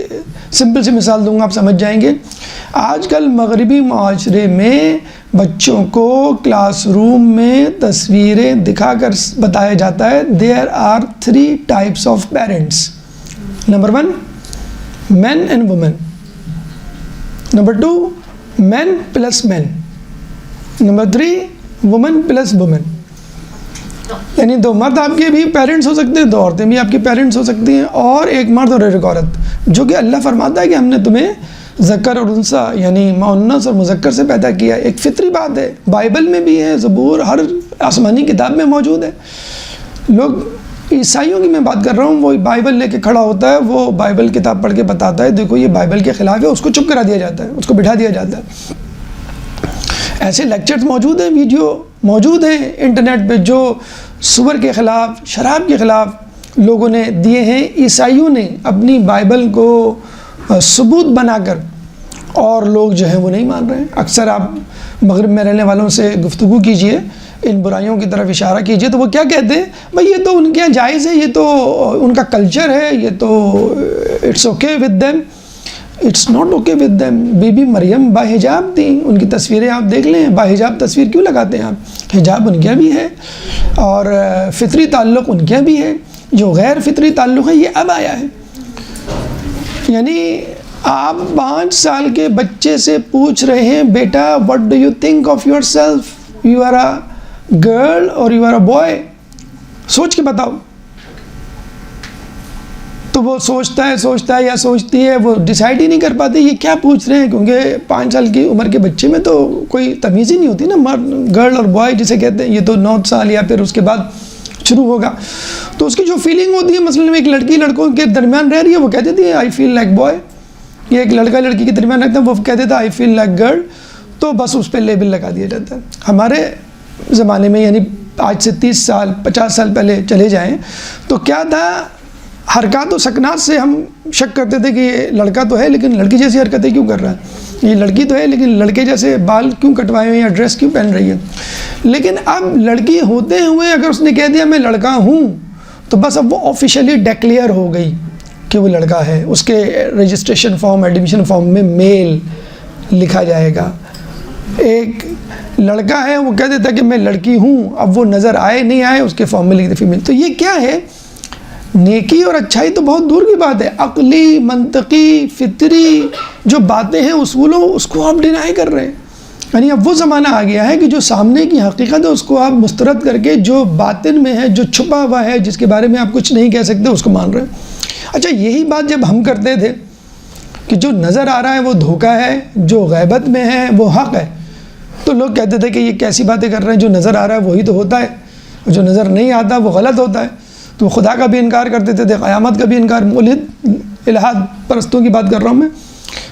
Speaker 1: سمپل سی مثال دوں گا، آپ سمجھ جائیں گے۔ آج کل مغربی معاشرے میں بچوں کو کلاس روم میں تصویریں دکھا کر بتایا جاتا ہے there are 3 types of parents. Number 1 men and women. Number 2 men plus men. Number 3 women plus women. یعنی 2 مرد آپ کے بھی پیرنٹس ہو سکتے ہیں، 2 عورتیں بھی آپ کی پیرنٹس ہو سکتی ہیں، اور ایک مرد اور ایک عورت، جو کہ اللہ فرماتا ہے کہ ہم نے تمہیں ذکر اور انثیٰ یعنی مؤنث اور مذکر سے پیدا کیا ہے۔ ایک فطری بات ہے، بائبل میں بھی ہے، زبور، ہر آسمانی کتاب میں موجود ہے۔ لوگ عیسائیوں کی میں بات کر رہا ہوں، وہ بائبل لے کے کھڑا ہوتا ہے، وہ بائبل کتاب پڑھ کے بتاتا ہے دیکھو یہ بائبل کے خلاف ہے، اس کو چپ کرا دیا جاتا ہے، اس کو بٹھا دیا جاتا ہے۔ ایسے لیکچرز موجود ہیں، ویڈیو موجود ہیں انٹرنیٹ پہ جو سور کے خلاف، شراب کے خلاف لوگوں نے دیے ہیں۔ عیسائیوں نے اپنی بائبل کو ثبوت بنا کر، اور لوگ جو ہیں وہ نہیں مان رہے ہیں۔ اکثر آپ مغرب میں رہنے والوں سے گفتگو کیجئے، ان برائیوں کی طرف اشارہ کیجئے تو وہ کیا کہتے ہیں؟ بھائی یہ تو ان کے یہاں جائز ہے، یہ تو ان کا کلچر ہے، یہ تو it's okay with them. It's not okay with them. Bibi Maryam باحجاب تھیں، ان کی تصویریں آپ دیکھ لیں، باحجاب تصویر کیوں لگاتے ہیں آپ؟ حجاب ان کا بھی ہے اور فطری تعلق ان کا بھی ہے، جو غیر فطری تعلق ہے یہ اب آیا ہے۔ یعنی آپ 5 سال کے بچے سے پوچھ رہے ہیں بیٹا what do you think of yourself, you are a girl or you are a boy، سوچ کے بتاؤ۔ تو تو وہ سوچتا ہے یا سوچتی ہے، وہ ڈیسائیڈ ہی نہیں کر پاتے یہ کیا پوچھ رہے ہیں، کیونکہ 5 سال کی عمر کے بچے میں تو کوئی تمیز ہی نہیں ہوتی نا، مرد گرل اور بوائے جسے کہتے ہیں، یہ تو 9 سال یا پھر اس کے بعد شروع ہوگا. تو اس کی جو فیلنگ ہوتی ہے، مثلاً ایک لڑکی لڑکوں کے درمیان رہ رہی ہے، وہ کہہ دیتی ہے آئی فیل لائک بوائے، یہ ایک لڑکا لڑکی کے درمیان رہتا ہے، وہ کہہ دیتا ہے آئی فیل لائک گرل، تو بس اس پہ لیبل لگا دیا جاتا ہے. ہمارے زمانے میں یعنی آج سے 30 سال 50 سال پہلے چلے جائیں تو کیا تھا، حرکات و سکنات سے ہم شک کرتے تھے کہ یہ لڑکا تو ہے لیکن لڑکی جیسی حرکتیں کیوں کر رہا ہے، یہ لڑکی تو ہے لیکن لڑکے جیسے بال کیوں کٹوائے ہوئے ہیں یا ڈریس کیوں پہن رہی ہے. لیکن اب لڑکی ہوتے ہوئے اگر اس نے کہہ دیا میں لڑکا ہوں تو بس اب وہ آفیشیلی ڈیکلیئر ہو گئی کہ وہ لڑکا ہے. اس کے رجسٹریشن فارم ایڈمیشن فارم میں میل لکھا جائے گا. ایک لڑکا ہے وہ کہہ دیتا کہ میں لڑکی ہوں، اب وہ نظر آئے نہیں آئے اس کے فارم میں لکھ دے فیمیل. تو یہ کیا ہے، نیکی اور اچھائی تو بہت دور کی بات ہے، عقلی منطقی فطری جو باتیں ہیں اصولوں اس کو آپ ڈینائی کر رہے ہیں. یعنی اب وہ زمانہ آ گیا ہے کہ جو سامنے کی حقیقت ہے اس کو آپ مسترد کر کے جو باطن میں ہے، جو چھپا ہوا ہے، جس کے بارے میں آپ کچھ نہیں کہہ سکتے، اس کو مان رہے ہیں. اچھا یہی بات جب ہم کرتے تھے کہ جو نظر آ رہا ہے وہ دھوکہ ہے، جو غیبت میں ہے وہ حق ہے، تو لوگ کہتے تھے کہ یہ کیسی باتیں کر رہے ہیں، جو نظر آ رہا ہے وہی تو ہوتا ہے، جو نظر نہیں آتا وہ غلط ہوتا ہے. تو خدا کا بھی انکار کر دیتے تھے، قیامت کا بھی انکار، ملحد الہاد پرستوں کی بات کر رہا ہوں میں،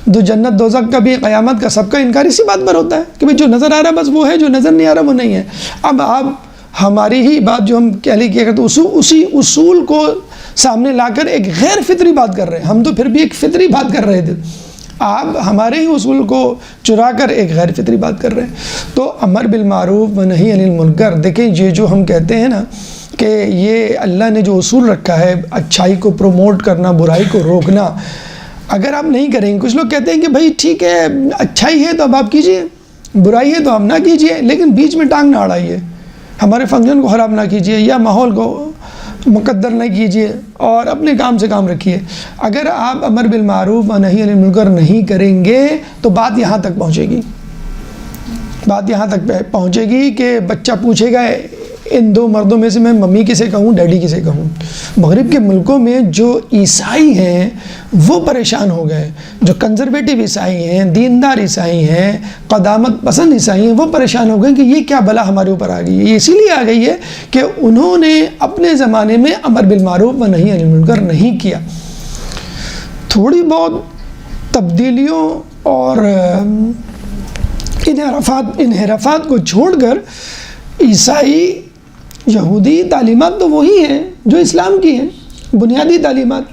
Speaker 1: دو جنت دوزخ کا بھی، قیامت کا، سب کا انکار اسی بات پر ہوتا ہے کہ بھئی جو نظر آ رہا ہے بس وہ ہے، جو نظر نہیں آ رہا وہ نہیں ہے. اب آپ ہماری ہی بات جو ہم کیا کرتے اسی اصول کو سامنے لا کر ایک غیر فطری بات کر رہے ہیں. ہم تو پھر بھی ایک فطری بات کر رہے تھے، آپ ہمارے ہی اصول کو چرا کر ایک غیر فطری بات کر رہے ہیں. تو امر بالمعروف و نہی عن المنکر، دیکھیں یہ جو ہم کہتے ہیں نا کہ یہ اللہ نے جو اصول رکھا ہے اچھائی کو پروموٹ کرنا، برائی کو روکنا، اگر آپ نہیں کریں گے، کچھ لوگ کہتے ہیں کہ بھائی ٹھیک ہے اچھائی ہے تو اب آپ کیجئے، برائی ہے تو آپ نہ کیجئے، لیکن بیچ میں ٹانگ نہ اڑائیے، ہمارے فنکشن کو خراب نہ کیجئے یا ماحول کو مقدر نہ کیجئے اور اپنے کام سے کام رکھیے. اگر آپ امر بالمعروف و نہی عن المنکر نہیں کریں گے تو بات یہاں تک پہنچے گی، بات یہاں تک پہنچے گی کہ بچہ پوچھے گا ان 2 مردوں میں سے میں ممی کسے کہوں، ڈیڈی کسے کہوں. مغرب کے ملکوں میں جو عیسائی ہیں وہ پریشان ہو گئے، جو کنزرویٹو عیسائی ہیں، دیندار عیسائی ہیں، قدامت پسند عیسائی ہیں، وہ پریشان ہو گئے کہ یہ کیا بلا ہمارے اوپر آ گئی ہے. یہ اسی لیے آ گئی ہے کہ انہوں نے اپنے زمانے میں امر بالمعروف و نہی عن المنکر نہیں کیا. تھوڑی بہت تبدیلیوں اور انحرافات کو چھوڑ کر عیسائی یہودی تعلیمات تو وہی ہیں جو اسلام کی ہیں، بنیادی تعلیمات.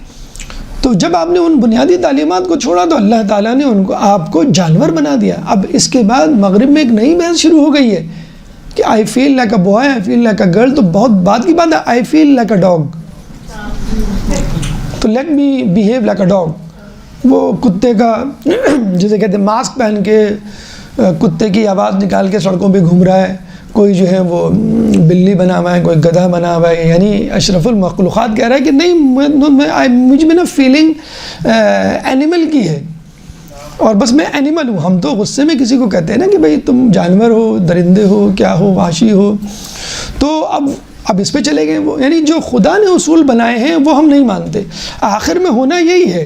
Speaker 1: تو جب آپ نے ان بنیادی تعلیمات کو چھوڑا تو اللہ تعالیٰ نے آپ کو جانور بنا دیا. اب اس کے بعد مغرب میں ایک نئی بحث شروع ہو گئی ہے کہ I feel like a boy, I feel like a girl, تو بہت بات کی بات ہے. I feel like a dog تو let me behave like a dog. وہ کتے کا جسے کہتے ہیں ماسک پہن کے کتے کی آواز نکال کے سڑکوں پہ گھوم رہا ہے، کوئی جو ہے وہ بلی بنا ہوا ہے، کوئی گدھا بنا ہوا ہے، یعنی اشرف المخلوقات کہہ رہا ہے کہ نہیں مجھ میں نا فیلنگ اینیمل کی ہے اور بس میں اینیمل ہوں. ہم تو غصے میں کسی کو کہتے ہیں نا کہ بھئی تم جانور ہو، درندے ہو، کیا ہو، وحشی ہو. تو اب اس پہ چلے گئے وہ، یعنی جو خدا نے اصول بنائے ہیں وہ ہم نہیں مانتے. آخر میں ہونا یہی ہے،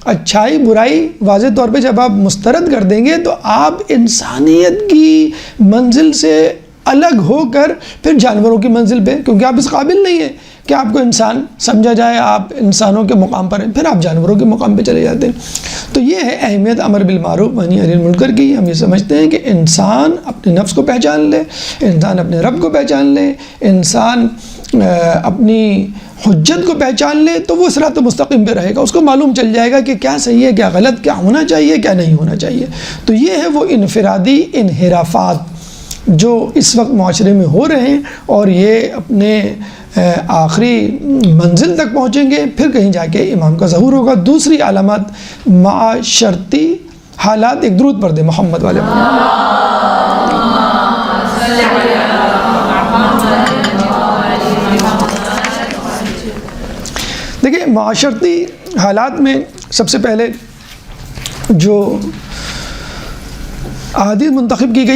Speaker 1: اچھائی برائی واضح طور پہ جب آپ مسترد کر دیں گے تو آپ انسانیت کی منزل سے الگ ہو کر پھر جانوروں کی منزل پہ، کیونکہ آپ اس قابل نہیں ہیں کہ آپ کو انسان سمجھا جائے، آپ انسانوں کے مقام پر ہیں، پھر آپ جانوروں کے مقام پہ چلے جاتے ہیں. تو یہ ہے اہمیت امر بالمعروف و نہی عن المنکر کی. ہم یہ سمجھتے ہیں کہ انسان اپنے نفس کو پہچان لے، انسان اپنے رب کو پہچان لے، انسان اپنی حجت کو پہچان لے تو وہ صراط مستقیم پہ رہے گا. اس کو معلوم چل جائے گا کہ کیا صحیح ہے، کیا غلط، کیا ہونا چاہیے، کیا نہیں ہونا چاہیے. تو یہ ہے وہ انفرادی انحرافات جو اس وقت معاشرے میں ہو رہے ہیں اور یہ اپنے آخری منزل تک پہنچیں گے، پھر کہیں جا کے امام کا ظہور ہوگا. دوسری علامات معاشرتی حالات. ایک درود پڑھ دیں محمد والے دیکھیں معاشرتی حالات میں سب سے پہلے جو حدیث منتخب کی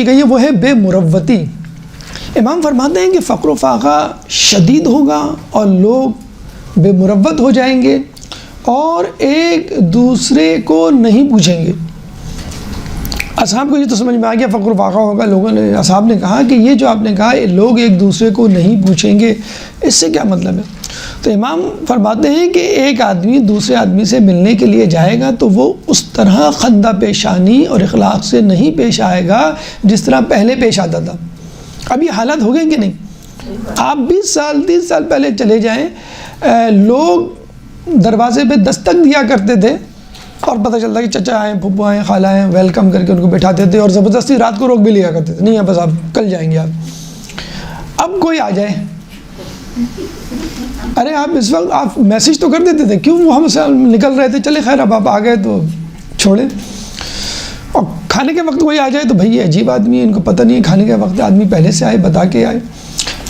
Speaker 1: گئی ہے وہ ہے بے مروتی. امام فرماتے ہیں کہ فقر و فاقہ شدید ہوگا اور لوگ بے مروت ہو جائیں گے اور ایک دوسرے کو نہیں پوچھیں گے۔ اصحاب کو یہ تو سمجھ میں آ گیا، فقر واقع ہوگا، لوگوں نے اصحاب نے کہا کہ یہ جو آپ نے کہا لوگ ایک دوسرے کو نہیں پوچھیں گے، اس سے کیا مطلب ہے؟ تو امام فرماتے ہیں کہ ایک آدمی دوسرے آدمی سے ملنے کے لیے جائے گا تو وہ اس طرح خندہ پیشانی اور اخلاق سے نہیں پیش آئے گا جس طرح پہلے پیش آتا تھا۔ اب یہ حالات ہو گئے کہ نہیں؟ آپ 20 سال 30 سال پہلے چلے جائیں، لوگ دروازے پہ دستک دیا کرتے تھے اور پتہ چلتا کہ چچا آئیں، پھپھو آئیں، خالہ آئیں، ویلکم کر کے ان کو بٹھاتے تھے اور زبردستی رات کو روک بھی لیا کرتے تھے، نہیں بس آپ کل جائیں گے آپ۔ اب کوئی آ جائے، ارے آپ اس وقت آپ میسیج تو کر دیتے تھے، کیوں وہ ہم سے نکل رہے تھے، چلے خیر اب آپ آ گئے تو چھوڑیں۔ اور کھانے کے وقت کوئی آ جائے تو بھئی یہ عجیب آدمی ہے، ان کو پتہ نہیں ہے کھانے کے وقت آدمی پہلے سے آئے، بتا کے آئے۔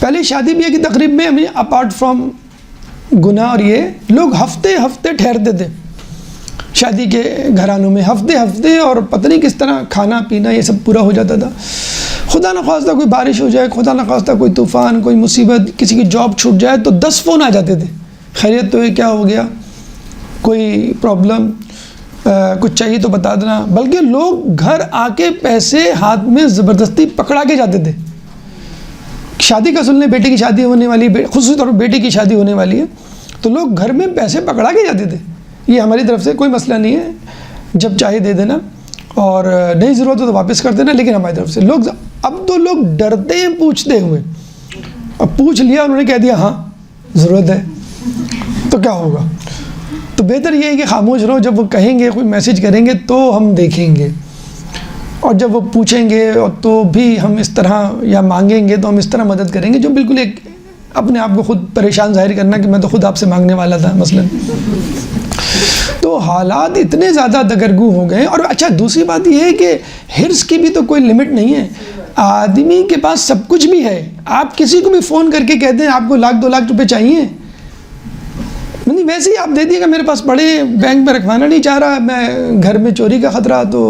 Speaker 1: پہلے شادی بیاہ کی تقریب میں ہمیں اپارٹ فرام گناہ اور یہ لوگ ہفتے ہفتے ٹھہرتے تھے شادی کے گھرانوں میں، ہفتے ہفتے، اور پتہ نہیں کس طرح کھانا پینا یہ سب پورا ہو جاتا تھا۔ خدا نخواستہ کوئی بارش ہو جائے، خدا نخواستہ کوئی طوفان، کوئی مصیبت، کسی کی جاب چھوٹ جائے تو 10 فون آ جاتے تھے، خیریت تو یہ کیا ہو گیا، کوئی پرابلم، کچھ چاہیے تو بتا دینا۔ بلکہ لوگ گھر آ کے پیسے ہاتھ میں زبردستی پکڑا کے جاتے تھے۔ شادی کا سن لیں، بیٹے کی شادی ہونے والی، خصوصی طور پر بیٹے کی شادی ہونے والی ہے تو لوگ گھر میں پیسے پکڑا کے جاتے تھے۔ یہ ہماری طرف سے کوئی مسئلہ نہیں ہے، جب چاہے دے دینا اور نہیں ضرورت ہو تو واپس کر دینا، لیکن ہماری طرف سے لوگ اب تو لوگ ڈرتے ہیں پوچھتے ہوئے۔ اب پوچھ لیا، انہوں نے کہہ دیا ہاں ضرورت ہے تو کیا ہوگا؟ تو بہتر یہ ہے کہ خاموش رہو، جب وہ کہیں گے، کوئی میسیج کریں گے تو ہم دیکھیں گے، اور جب وہ پوچھیں گے تو بھی ہم اس طرح، یا مانگیں گے تو ہم اس طرح مدد کریں گے جو بالکل ایک اپنے آپ کو خود پریشان ظاہر کرنا کہ میں تو خود آپ سے مانگنے والا تھا مثلا۔ تو حالات اتنے زیادہ دگرگوں ہو گئے۔ اور اچھا دوسری بات یہ ہے کہ حرص کی بھی تو کوئی لمٹ نہیں ہے، آدمی کے پاس سب کچھ بھی ہے، آپ کسی کو بھی فون کر کے کہتے ہیں آپ کو 1,00,000 2 لاکھ روپے چاہیے، نہیں ویسے ہی آپ دے دیے گا، میرے پاس پڑے بینک میں رکھوانا نہیں چاہ رہا میں، گھر میں چوری کا خطرہ، تو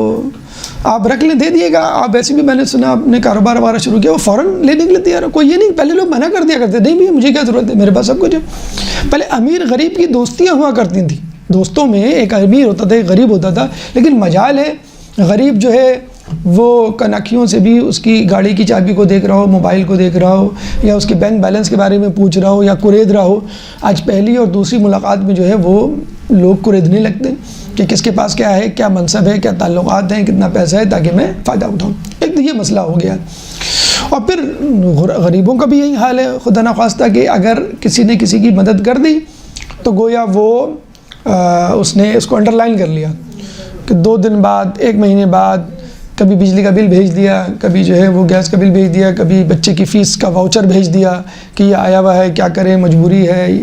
Speaker 1: آپ رکھ لیں، دے دیے گا۔ آپ ویسے بھی میں نے سنا آپ نے کاروبار وغیرہ شروع کیا، وہ فوراً لینے کے لیے تیار ہو، کوئی یہ نہیں، پہلے لوگ منع کر دیا کرتے، نہیں بھی مجھے کیا ضرورت ہے، میرے پاس سب کچھ ہے۔ پہلے امیر غریب کی دوستیاں ہوا کرتی تھیں، دوستوں میں ایک امیر ہوتا تھا ایک غریب ہوتا تھا، لیکن مجال ہے غریب جو ہے وہ کنکھیوں سے بھی اس کی گاڑی کی چابی کو دیکھ رہا ہو، موبائل کو دیکھ رہا ہو، یا اس کے بینک بیلنس کے بارے میں پوچھ رہا ہو، یا قرید رہا ہو۔ آج پہلی اور دوسری ملاقات میں جو ہے وہ لوگ قریدنے لگتے ہیں کہ کس کے پاس کیا ہے، کیا منصب ہے، کیا تعلقات ہیں، کتنا پیسہ ہے، تاکہ میں فائدہ اٹھاؤں۔ ایک تو یہ مسئلہ ہو گیا۔ اور پھر غریبوں کا بھی یہی حال ہے، خدا نخواستہ کہ اگر کسی نے کسی کی مدد کر دی تو گویا وہ اس نے اس کو انڈر لائن کر لیا کہ 2 دن بعد، 1 مہینے بعد، کبھی بجلی کا بل بھیج دیا، کبھی جو ہے وہ گیس کا بل بھیج دیا، کبھی بچے کی فیس کا واؤچر بھیج دیا کہ یہ آیا ہوا ہے، کیا کریں، مجبوری ہے۔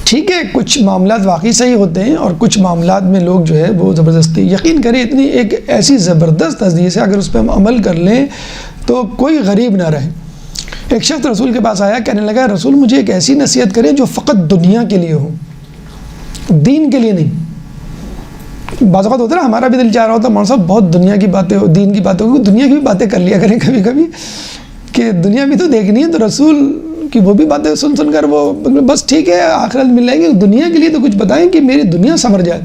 Speaker 1: ٹھیک ہے، کچھ معاملات واقعی صحیح ہوتے ہیں اور کچھ معاملات میں لوگ جو ہے وہ زبردستی، یقین کریں اتنی ایک ایسی زبردست حدیث ہے، اگر اس پہ ہم عمل کر لیں تو کوئی غریب نہ رہے۔ ایک شخص رسول کے پاس آیا، کہنے لگا رسول مجھے ایک ایسی نصیحت کریں جو فقط دنیا کے لیے ہو، دین کے لیے نہیں۔ بعض اوقات ہوتا ہے نا، ہمارا بھی دل چاہ رہا ہوتا ہے مولانا صاحب بہت دنیا کی باتیں، دین کی باتیں، دنیا کی بھی باتیں کر لیا کریں کبھی کبھی، کہ دنیا بھی تو دیکھنی ہے، تو رسول کی وہ بھی باتیں سن سن کر وہ بس ٹھیک ہے آخرت مل جائے گی، دنیا کے لیے تو کچھ بتائیں کہ میری دنیا سنور جائے۔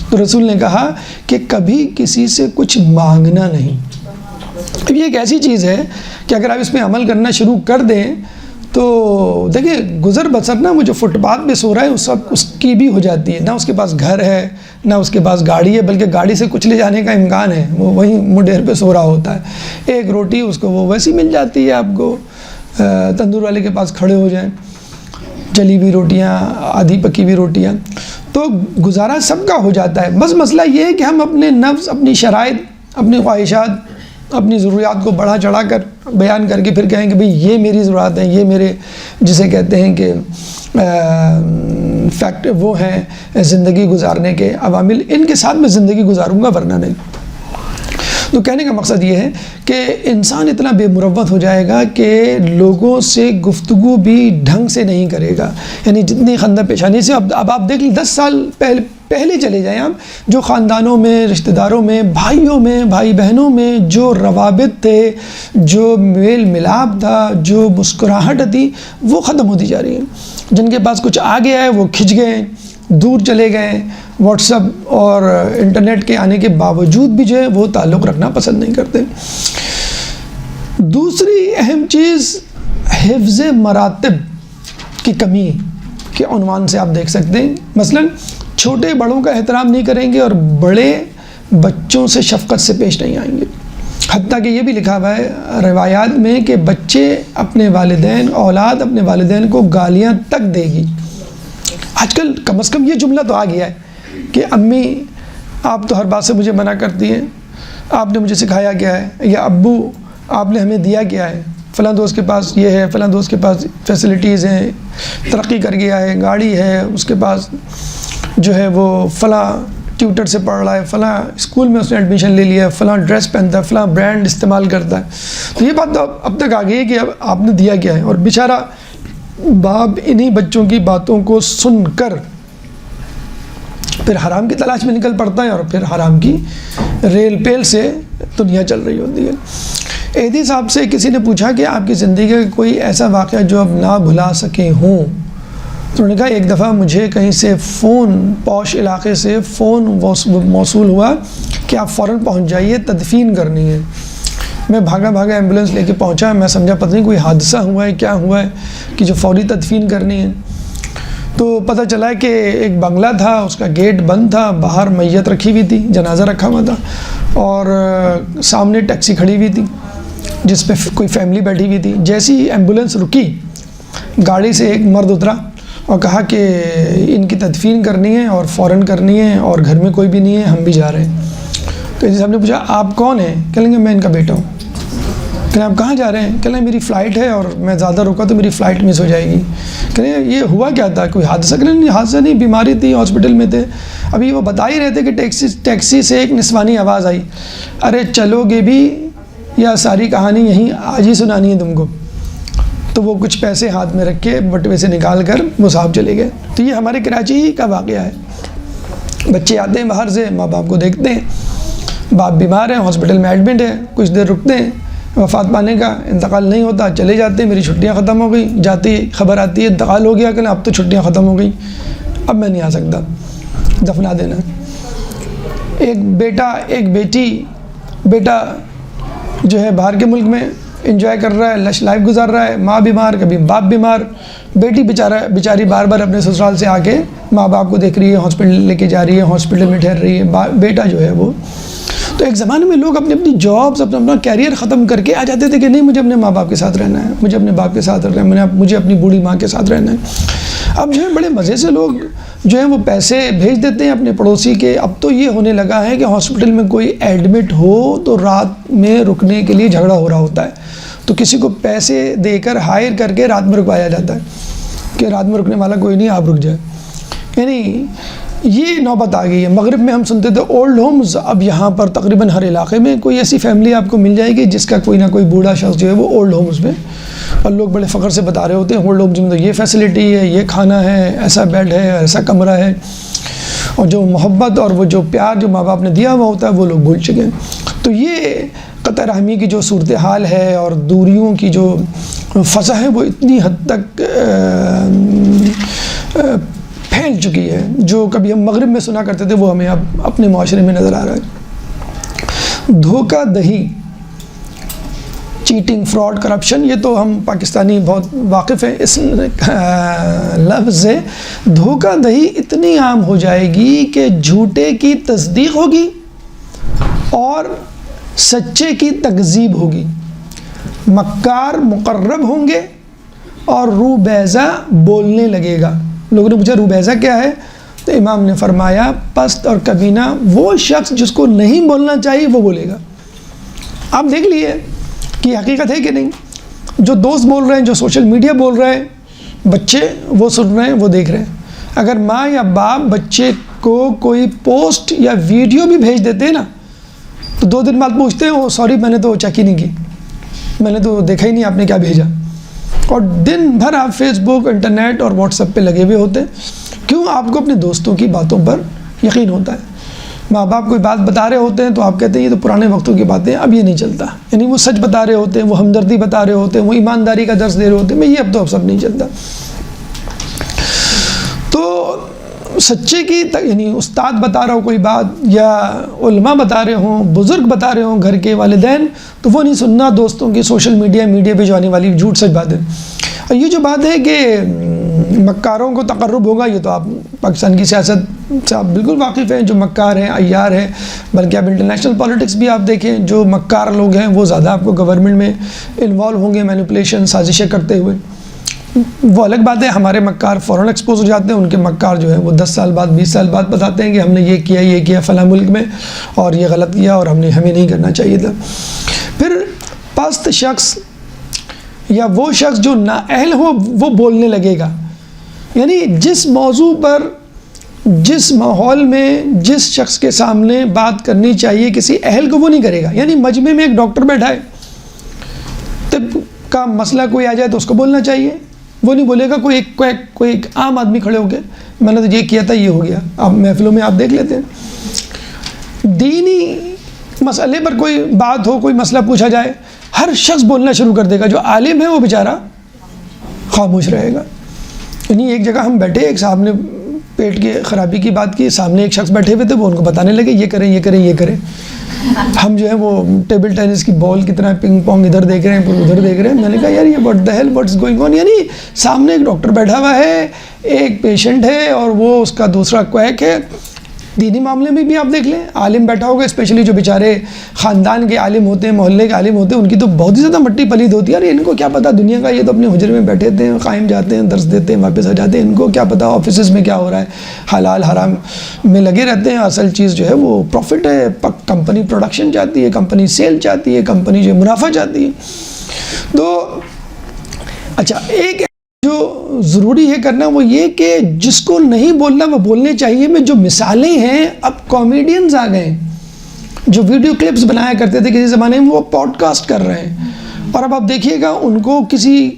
Speaker 1: تو رسول نے کہا کہ کبھی کسی سے کچھ مانگنا نہیں۔ اب یہ ایک ایسی چیز ہے کہ اگر آپ اس پہ عمل کرنا شروع کر دیں تو دیکھیں گزر بسر نا، وہ جو فٹ پاتھ پہ سو رہا ہے اس کی بھی ہو جاتی ہے، نہ اس کے پاس گھر ہے نہ اس کے پاس گاڑی ہے، بلکہ گاڑی سے کچھ لے جانے کا امکان ہے، وہ وہیں مڈیر پہ سو رہا ہوتا ہے۔ ایک روٹی اس کو وہ ویسی مل جاتی ہے، آپ کو تندور والے کے پاس کھڑے ہو جائیں، جلی ہوئی روٹیاں، آدھی پکی ہوئی روٹیاں، تو گزارا سب کا ہو جاتا ہے۔ بس مسئلہ یہ ہے کہ ہم اپنے نفس، اپنی شرائط، اپنی خواہشات، اپنی ضروریات کو بڑھا چڑھا کر بیان کر کے پھر کہیں کہ بھئی یہ میری ضروریات ہیں، یہ میرے جسے کہتے ہیں کہ فیکٹ وہ ہیں زندگی گزارنے کے عوامل، ان کے ساتھ میں زندگی گزاروں گا ورنہ نہیں۔ تو کہنے کا مقصد یہ ہے کہ انسان اتنا بے مروت ہو جائے گا کہ لوگوں سے گفتگو بھی ڈھنگ سے نہیں کرے گا، یعنی جتنی خندہ پیشانی سے اب آپ دیکھ لیں 10 سال پہلے چلے جائیں آپ، جو خاندانوں میں، رشتہ داروں میں، بھائیوں میں، بھائی بہنوں میں جو روابط تھے، جو میل ملاپ تھا، جو مسکراہٹ تھی، وہ ختم ہوتی جا رہی ہیں۔ جن کے پاس کچھ آ گیا ہے وہ کھنچ گئے، دور چلے گئے، واٹس ایپ اور انٹرنیٹ کے آنے کے باوجود بھی جو ہے وہ تعلق رکھنا پسند نہیں کرتے۔ دوسری اہم چیز حفظ مراتب کی کمی کے عنوان سے آپ دیکھ سکتے ہیں۔ مثلا چھوٹے بڑوں کا احترام نہیں کریں گے اور بڑے بچوں سے شفقت سے پیش نہیں آئیں گے، حتیٰ کہ یہ بھی لکھا ہوا ہے روایات میں کہ بچے اپنے والدین، اولاد اپنے والدین کو گالیاں تک دے گی۔ آج کل کم از کم یہ جملہ تو آ گیا ہے کہ امی آپ تو ہر بات سے مجھے منع کرتی ہیں، آپ نے مجھے سکھایا کیا ہے، یا ابو آپ نے ہمیں دیا کیا ہے، فلاں دوست کے پاس یہ ہے، فلاں دوست کے پاس فیسلٹیز ہیں، ترقی کر گیا ہے، گاڑی ہے، اس کے پاس جو ہے وہ فلاں ٹیوٹر سے پڑھ رہا ہے، فلاں اسکول میں اس نے ایڈمیشن لے لیا ہے، فلاں ڈریس پہنتا ہے، فلاں برانڈ استعمال کرتا ہے۔ تو یہ بات تو اب تک آ گئی ہے کہ اب آپ نے دیا کیا ہے، اور بیچارہ باپ انہی بچوں کی باتوں کو سن کر پھر حرام کی تلاش میں نکل پڑتا ہے، اور پھر حرام کی ریل پیل سے دنیا چل رہی ہوتی ہے۔ ایدی صاحب سے کسی نے پوچھا کہ آپ کی زندگی کا کوئی ایسا واقعہ جو اب نہ بھلا سکے ہوں، تو انہوں نے کہا ایک دفعہ مجھے کہیں سے فون، پوش علاقے سے فون موصول ہوا کہ آپ فوراً پہنچ جائیے، تدفین کرنی ہے۔ میں بھاگا ایمبولینس لے کے پہنچا، میں سمجھا پتہ نہیں کوئی حادثہ ہوا ہے، کیا ہوا ہے کہ جو فوری تدفین کرنی ہے۔ تو پتہ چلا کہ ایک بنگلہ تھا، اس کا گیٹ بند تھا، باہر میت رکھی ہوئی تھی، جنازہ رکھا ہوا تھا، اور سامنے ٹیکسی کھڑی ہوئی تھی جس پہ کوئی فیملی بیٹھی ہوئی تھی۔ جیسی ایمبولینس رکی، گاڑی سے ایک مرد اترا اور کہا کہ ان کی تدفین کرنی ہے اور فوراً کرنی ہے، اور گھر میں کوئی بھی نہیں ہے، ہم بھی جا رہے ہیں۔ تو ایدی صاحب نے پوچھا آپ کون ہیں؟ کہیں گے میں ان کا بیٹا ہوں۔ کہیں آپ کہاں جا رہے ہیں؟ کہیں میری فلائٹ ہے اور میں زیادہ رکا تو میری فلائٹ مس ہو جائے گی۔ کہیں یہ ہوا کیا تھا، کوئی حادثہ؟ نہیں حادثہ نہیں، بیماری تھی، ہاسپٹل میں تھے۔ ابھی وہ بتا ہی رہے تھے کہ ٹیکسی سے ایک نسوانی آواز آئی، ارے چلو گے بھی یا ساری کہانی یہیں آج ہی سنانی ہے تم کو؟ تو وہ کچھ پیسے ہاتھ میں رکھ کے بٹوے سے نکال کر وہ صاحب چلے گئے۔ تو یہ ہمارے کراچی ہی کا واقعہ ہے۔ بچے آتے ہیں باہر سے، ماں باپ کو دیکھتے ہیں، باپ بیمار ہیں، ہاسپٹل میں ایڈمٹ ہیں، کچھ دیر رکتے ہیں، وفات پانے کا انتقال نہیں ہوتا، چلے جاتے ہیں، میری چھٹیاں ختم ہو گئی، جاتی خبر آتی ہے انتقال ہو گیا، کہ اب تو چھٹیاں ختم ہو گئی، اب میں نہیں آ سکتا، دفنا دینا۔ ایک بیٹا، ایک بیٹی، بیٹا جو ہے باہر کے ملک میں انجوائے کر رہا ہے، لش لائف گزار رہا ہے، ماں بیمار، کبھی باپ بیمار، بیٹی بیچاری بار بار اپنے سسرال سے آ کے ماں باپ کو دیکھ رہی ہے، ہاسپٹل لے کے جا رہی ہے، ہاسپٹل میں ٹھہر رہی ہے، بیٹا جو ہے وہ۔ تو ایک زمانے میں لوگ اپنی جابس، اپنا کیریئر ختم کر کے آ جاتے تھے کہ نہیں مجھے اپنے ماں باپ کے ساتھ رہنا ہے، مجھے اپنے باپ کے ساتھ رہنا ہے، مجھے اپنی بوڑھی ماں کے ساتھ رہنا ہے۔ اب جو ہے بڑے مزے سے لوگ جو ہیں وہ پیسے بھیج دیتے ہیں اپنے پڑوسی کے۔ اب تو یہ ہونے لگا ہے کہ ہاسپٹل میں کوئی ایڈمٹ ہو تو رات میں رکنے کے لیے جھگڑا ہو رہا ہوتا ہے، تو کسی کو پیسے دے کر ہائر کر کے رات میں رکوایا جاتا ہے کہ رات میں رکنے والا کوئی نہیں، آپ رک جائے۔ یعنی یہ نوبت آ گئی ہے۔ مغرب میں ہم سنتے تھے اولڈ ہومز، اب یہاں پر تقریباً ہر علاقے میں کوئی ایسی فیملی آپ کو مل جائے گی جس کا کوئی نہ کوئی بوڑھا شخص جو ہے وہ اولڈ ہومز میں، اور لوگ بڑے فخر سے بتا رہے ہوتے ہیں اولڈ ہومز میں تو یہ فیسلٹی ہے، یہ کھانا ہے، ایسا بیڈ ہے، ایسا کمرہ ہے، اور جو محبت اور وہ جو پیار جو ماں باپ نے دیا ہوا ہوتا ہے وہ لوگ بھول چکے ہیں۔ تو یہ قطع رحمی کی جو صورتحال ہے اور دوریوں کی جو فضا ہے وہ اتنی حد تک پھیل چکی ہے، جو کبھی ہم مغرب میں سنا کرتے تھے وہ ہمیں اب اپنے معاشرے میں نظر آ رہا ہے۔ دھوکہ دہی، چیٹنگ، فراڈ، کرپشن، یہ تو ہم پاکستانی بہت واقف ہیں اس لفظ سے۔ دھوکہ دہی اتنی عام ہو جائے گی کہ جھوٹے کی تصدیق ہوگی اور سچے کی تکذیب ہوگی، مکار مقرب ہوں گے اور روبیزہ بولنے لگے گا۔ لوگوں نے پوچھا روبیزہ کیا ہے؟ تو امام نے فرمایا پست اور کمینہ وہ شخص جس کو نہیں بولنا چاہیے وہ بولے گا۔ آپ دیکھ لیے کہ حقیقت ہے کہ نہیں، جو دوست بول رہے ہیں، جو سوشل میڈیا بول رہے ہیں، بچے وہ سن رہے ہیں، وہ دیکھ رہے ہیں۔ اگر ماں یا باپ بچے کو کوئی پوسٹ یا ویڈیو بھی بھیج دیتے ہیں نا تو 2 دن بعد پوچھتے ہیں وہ سوری میں نے تو چیک ہی نہیں کی، میں نے تو دیکھا ہی نہیں آپ نے کیا بھیجا، اور دن بھر آپ فیس بک، انٹرنیٹ اور واٹس ایپ پہ لگے ہوئے ہوتے ہیں۔ کیوں؟ آپ کو اپنے دوستوں کی باتوں پر یقین ہوتا ہے. ماں باپ کوئی بات بتا رہے ہوتے ہیں تو آپ کہتے ہیں یہ تو پرانے وقتوں کی باتیں ہیں، اب یہ نہیں چلتا. یعنی وہ سچ بتا رہے ہوتے ہیں، وہ ہمدردی بتا رہے ہوتے ہیں، وہ ایمانداری کا درس دے رہے ہوتے ہیں، میں یہ اب تو اب سب نہیں چلتا. تو سچے کی یعنی استاد بتا رہا ہو کوئی بات، یا علماء بتا رہے ہوں، بزرگ بتا رہے ہوں، گھر کے والدین، تو وہ نہیں سننا دوستوں کی سوشل میڈیا پہ جو آنے والی جھوٹ سچ باتیں. اور یہ جو بات ہے کہ مکاروں کو تقرب ہوگا، یہ تو آپ پاکستان کی سیاست سے آپ بالکل واقف ہیں. جو مکار ہیں، عیار ہیں، بلکہ اب انٹرنیشنل پالیٹکس بھی آپ دیکھیں، جو مکار لوگ ہیں وہ زیادہ آپ کو گورنمنٹ میں انوالو ہوں گے، مینیپولیشن سازشیں کرتے ہوئے. وہ الگ بات ہے، ہمارے مکار فوراً ایکسپوز ہو جاتے ہیں، ان کے مکار جو ہیں وہ 10 سال بعد 20 سال بعد بتاتے ہیں کہ ہم نے یہ کیا فلاں ملک میں، اور یہ غلط کیا اور ہمیں نہیں کرنا چاہیے تھا. پھر پست شخص یا وہ شخص جو نااہل ہو وہ بولنے لگے گا. یعنی جس موضوع پر، جس ماحول میں، جس شخص کے سامنے بات کرنی چاہیے کسی اہل کو، وہ نہیں کرے گا. یعنی مجمع میں ایک ڈاکٹر بیٹھا ہے، طب کا مسئلہ کوئی آ جائے تو اس کو بولنا چاہیے، وہ نہیں بولے گا. کوئی ایک عام آدمی کھڑے ہو کے میں نے تو یہ کیا تھا، یہ ہو گیا. آپ محفلوں میں آپ دیکھ لیتے ہیں، دینی مسئلے پر کوئی بات ہو، کوئی مسئلہ پوچھا جائے، ہر شخص بولنا شروع کر دے گا. جو عالم ہے وہ بیچارہ خاموش رہے گا. یعنی ایک جگہ ہم بیٹھے، ایک صاحب نے پیٹ کی خرابی کی بات کی، سامنے ایک شخص بیٹھے ہوئے تھے، وہ ان کو بتانے لگے یہ کریں یہ کریں یہ کریں. ہم جو ہے وہ ٹیبل ٹینس کی بال کی طرح پنگ پونگ ادھر دیکھ رہے ہیں، پھر ادھر دیکھ رہے ہیں. میں نے کہا یار یہ what the hell, what's going on. یعنی سامنے ایک ڈاکٹر بیٹھا ہوا ہے، ایک پیشنٹ ہے، اور وہ اس کا دوسرا کویک ہے. دینی معاملے میں بھی آپ دیکھ لیں، عالم بیٹھا ہوگا، اسپیشلی جو بیچارے خاندان کے عالم ہوتے ہیں، محلے کے عالم ہوتے ہیں، ان کی تو بہت ہی زیادہ مٹی پلید ہوتی ہے. ارے ان کو کیا پتہ دنیا کا، یہ تو اپنے حجرے میں بیٹھے تھے، قائم جاتے ہیں، درس دیتے ہیں، واپس آ جاتے ہیں. ان کو کیا پتہ آفیسز میں کیا ہو رہا ہے، حلال حرام میں لگے رہتے ہیں. اصل چیز جو ہے وہ پروفٹ ہے. کمپنی پروڈکشن چاہتی ہے، کمپنی سیل چاہتی ہے، کمپنی جو منافع چاہتی ہے. تو اچھا، ایک جو ضروری ہے کرنا وہ یہ کہ جس کو نہیں بولنا وہ بولنے چاہیے. میں جو مثالیں ہیں، اب کامیڈینز آ گئے جو ویڈیو کلپس بنایا کرتے تھے کسی زمانے میں، وہ پوڈ کاسٹ کر رہے ہیں. اور اب آپ دیکھیے گا، ان کو